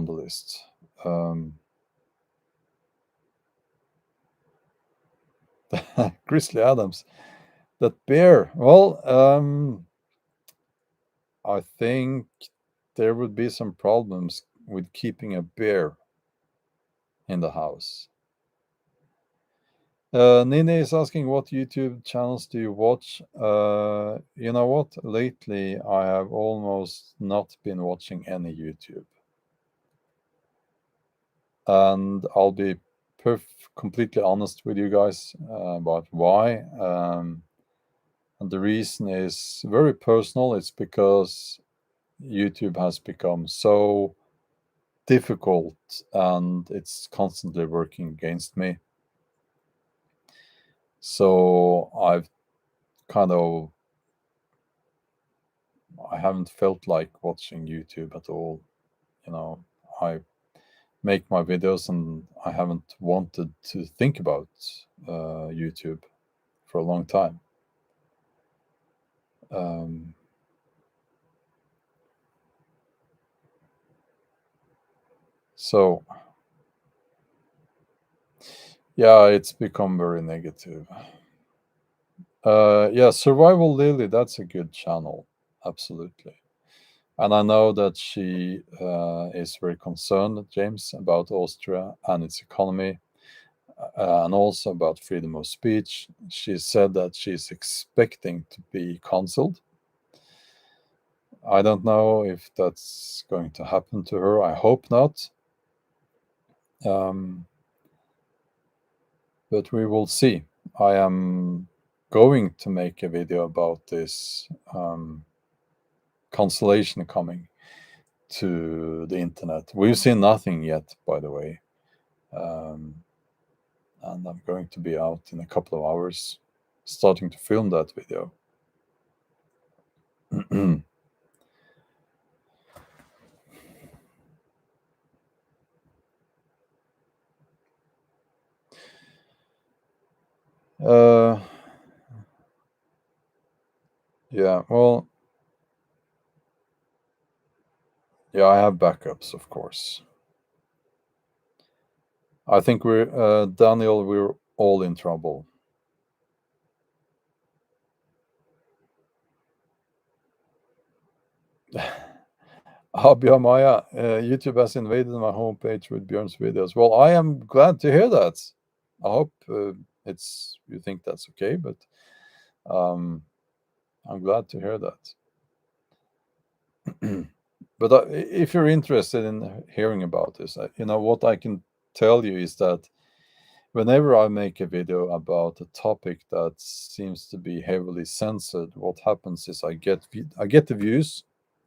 the list. Um, Grizzly Adams, that bear. Well, I think there would be some problems with keeping a bear in the house. Nene is asking, what YouTube channels do you watch? You know what? Lately, I have almost not been watching any YouTube. And I'll be completely honest with you guys about why. And the reason is very personal. It's because YouTube has become so difficult and it's constantly working against me. So I've kind of I haven't felt like watching YouTube at all. You know, I make my videos and I haven't wanted to think about YouTube for a long time. Um, so, yeah, it's become very negative. Yeah, Survival Lily, that's a good channel. Absolutely. And I know that she is very concerned, James, about Austria and its economy, and also about freedom of speech. She said that she's expecting to be cancelled. I don't know if that's going to happen to her. I hope not. Um, but we will see. I am going to make a video about this cancellation coming to the internet. We've seen nothing yet, by the way. Um, and I'm going to be out in a couple of hours starting to film that video. uh, yeah, well, yeah, I have backups, of course. I think Daniel, we're all in trouble. Maya, YouTube has invaded my homepage with Bjorn's videos. Well, I am glad to hear that. I hope it's you think that's okay, but um, I'm glad to hear that. But if you're interested in hearing about this, you know what I can tell you is that whenever I make a video about a topic that seems to be heavily censored, what happens is I get the views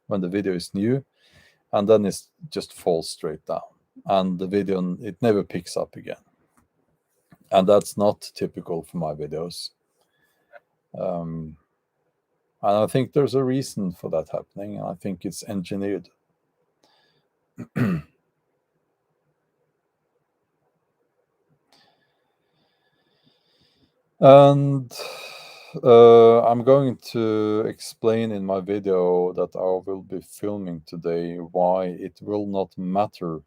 when the video is new, and then it just falls straight down, and the video it never picks up again, and that's not typical for my videos. Um, and I think there's a reason for that happening. I think it's engineered. And I'm going to explain in my video that I will be filming today why it will not matter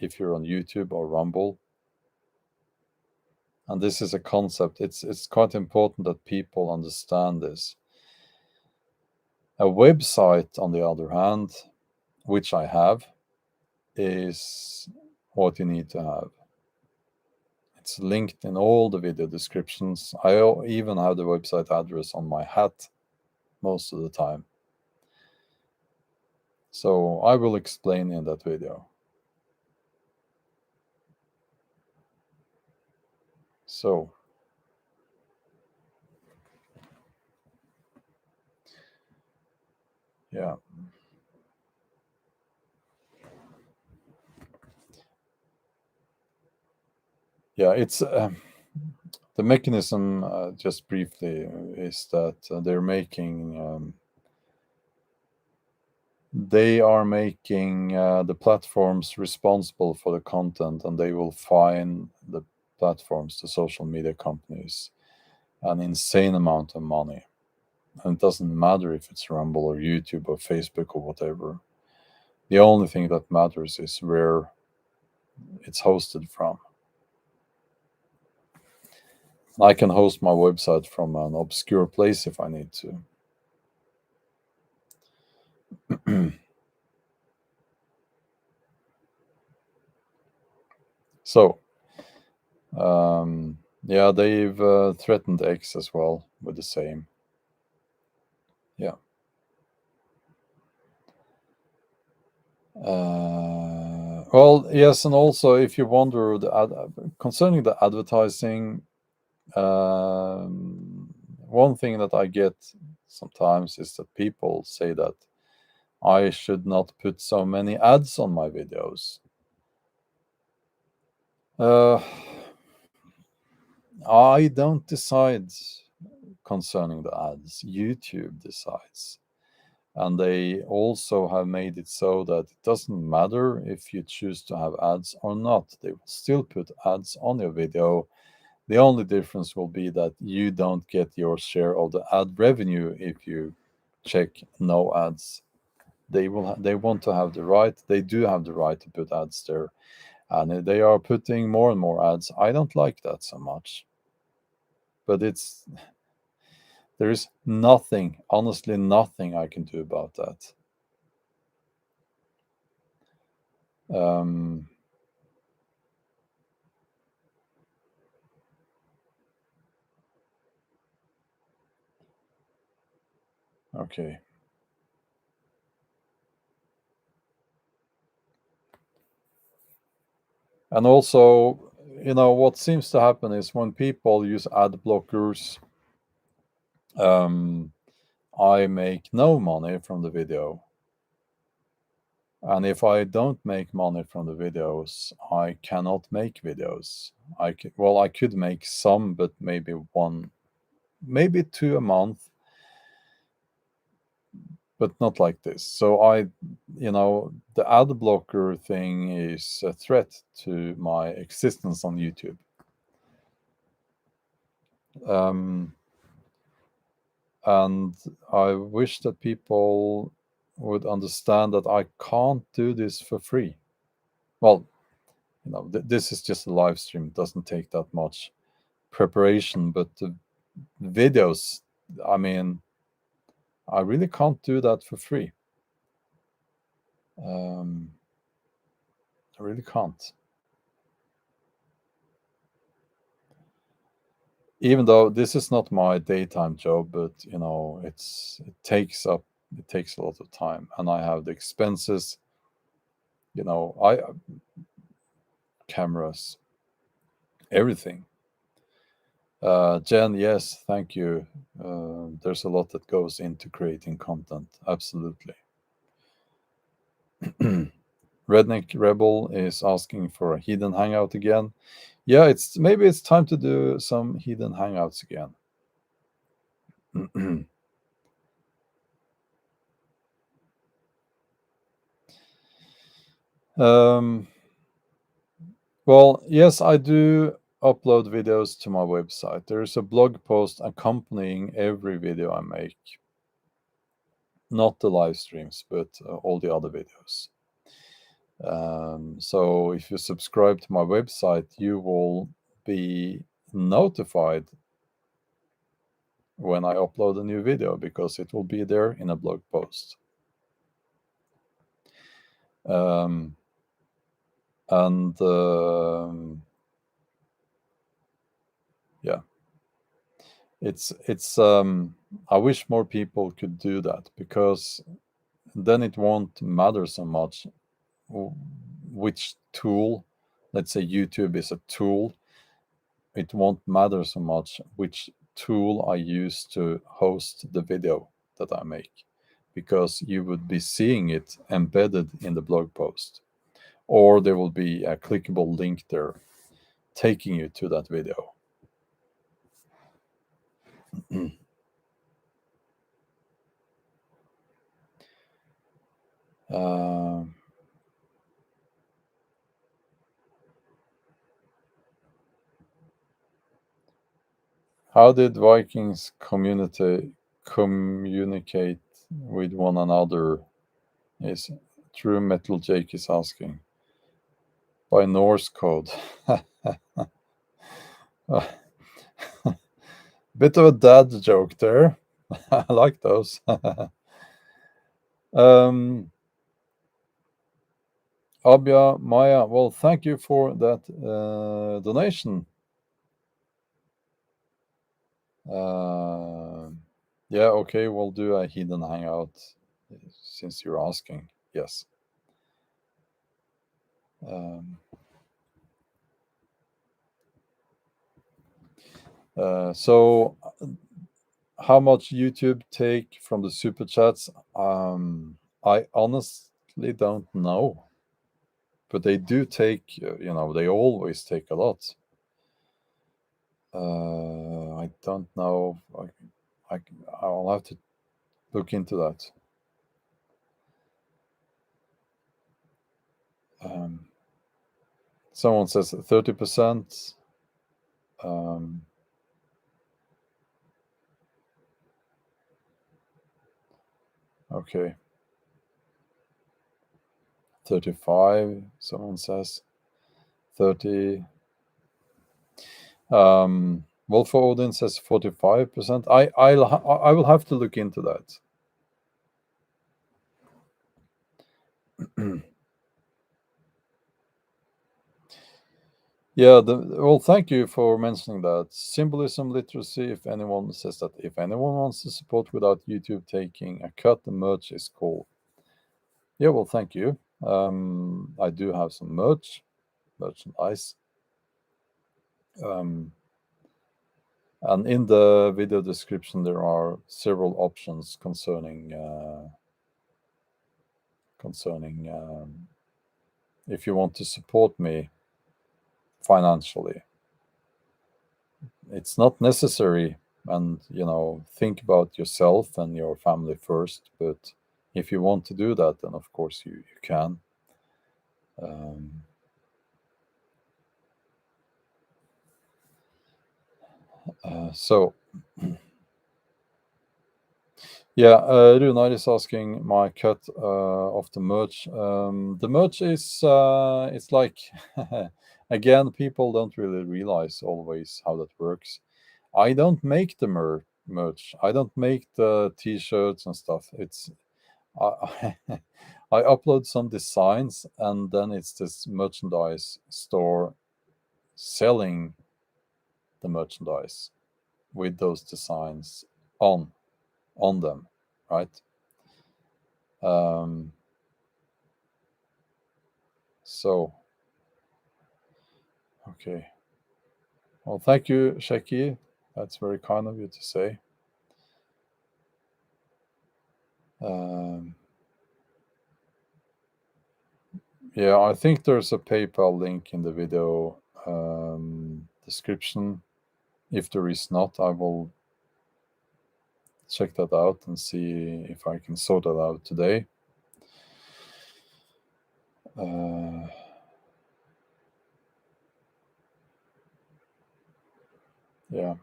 if you're on YouTube or Rumble. And this is a concept. It's quite important that people understand this. A website, on the other hand, which I have, is what you need to have. It's linked in all the video descriptions. I even have the website address on my hat most of the time. So I will explain in that video. So yeah. Yeah, it's the mechanism, just briefly, is that they are making the platforms responsible for the content, and they will fine the platforms, the social media companies, an insane amount of money. And it doesn't matter if it's Rumble or YouTube or Facebook or whatever. The only thing that matters is where it's hosted from. I can host my website from an obscure place if I need to. So, yeah, they've threatened X as well with the same. Yeah. Well, yes, and also if you wonder concerning the advertising, one thing that I get sometimes is that people say that I should not put so many ads on my videos. Uh, I don't decide concerning the ads. YouTube decides. And they also have made it so that it doesn't matter if you choose to have ads or not. They will still put ads on your video. The only difference will be that you don't get your share of the ad revenue if you check no ads. They want to have the right. They do have the right to put ads there, and they are putting more and more ads. I don't like that so much, but there is nothing, honestly, nothing I can do about that. Um, okay. And also, what seems to happen is when people use ad blockers, um, I make no money from the video. And if I don't make money from the videos, I cannot make videos. I could make some, but maybe one, maybe two a month, but not like this. So the ad blocker thing is a threat to my existence on YouTube. Um, and I wish that people would understand that I can't do this for free. Well, this is just a live stream; it doesn't take that much preparation, but the videos, I mean, I really can't do that for free. I really can't. Even though this is not my daytime job, but it takes a lot of time, and I have the expenses. I cameras, everything. Jen, yes, thank you. There's a lot that goes into creating content. Absolutely. Redneck Rebel is asking for a hidden hangout again. Yeah, maybe it's time to do some hidden hangouts again. um, well, yes, I do upload videos to my website. There is a blog post accompanying every video I make. Not the live streams, but all the other videos. So if you subscribe to my website, you will be notified when I upload a new video because it will be there in a blog post. And Yeah, it's I wish more people could do that, because then it won't matter so much which tool. Let's say YouTube is a tool. It won't matter so much which tool I use to host the video that I make, because you would be seeing it embedded in the blog post, or there will be a clickable link there taking you to that video. uh, how did Vikings communicate with one another? Is True Metal Jake is asking. By Norse code. Bit of a dad joke there. I like those. um, Abia Maya, well, thank you for that donation. Uh, yeah, okay, we'll do a hidden hangout since you're asking. Yes. Um, so, how much YouTube take from the super chats? I honestly don't know, but they do take. They always take a lot. I don't know. I I'll have to look into that. Um, Someone says 30%. Um, okay, 35. Someone says 30. Wolf Odin says 45%. I will have to look into that. Yeah, well, thank you for mentioning that. Symbolism literacy, if anyone says that if anyone wants to support without YouTube taking a cut, the merch is cool. Yeah, well, thank you. I do have some merchandise. Um, and in the video description, there are several options concerning if you want to support me financially. It's not necessary, and think about yourself and your family first. But if you want to do that, then of course you can. Um, so yeah, Runar is asking my cut of the merch. The merch is it's like again, people don't really realize always how that works. I don't make the merch. I don't make the t-shirts and stuff. It's I, I upload some designs, and then it's this merchandise store selling the merchandise with those designs on on them, right? Um, so okay. Well, thank you, Sheki. That's very kind of you to say. Um, yeah, I think there's a PayPal link in the video description. If there is not, I will check that out and see if I can sort that out today. Uh, yeah.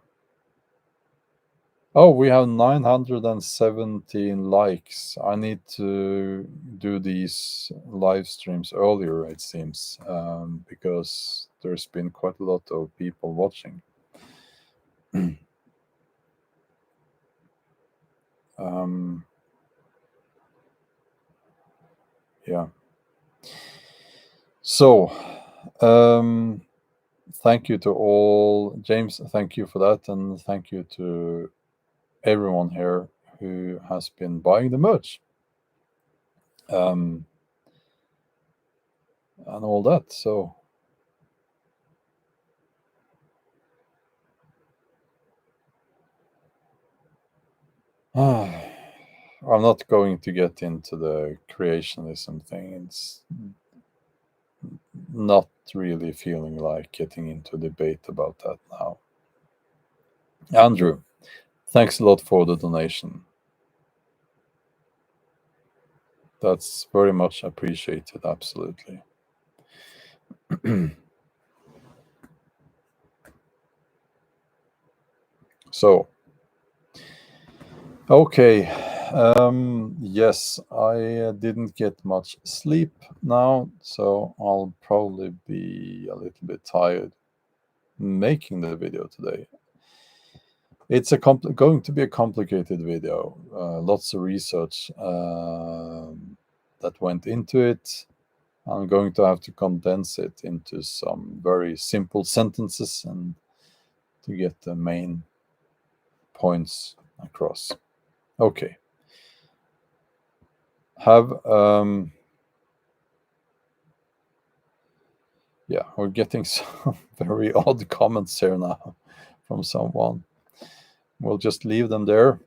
Oh, we have 917 likes. I need to do these live streams earlier, it seems, because there's been quite a lot of people watching. um, yeah. So, thank you to all. James, thank you for that. And thank you to everyone here who has been buying the merch. And all that. So I'm not going to get into the creationism thing. It's not really feeling like getting into a debate about that now. Andrew, thanks a lot for the donation. That's very much appreciated, absolutely. So, okay. Yes, I didn't get much sleep now, so I'll probably be a little bit tired making the video today. It's going to be a complicated video. Lots of research that went into it. I'm going to have to condense it into some very simple sentences and to get the main points across. Okay. Yeah, we're getting some very odd comments here now from someone. We'll just leave them there.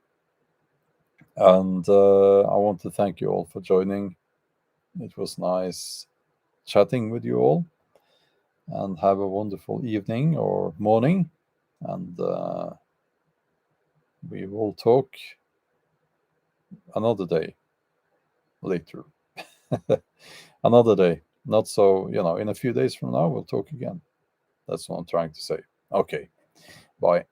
And I want to thank you all for joining. It was nice chatting with you all. And have a wonderful evening or morning. And we will talk another day later. Another day. Not so, in a few days from now, we'll talk again. That's what I'm trying to say. Okay. Bye.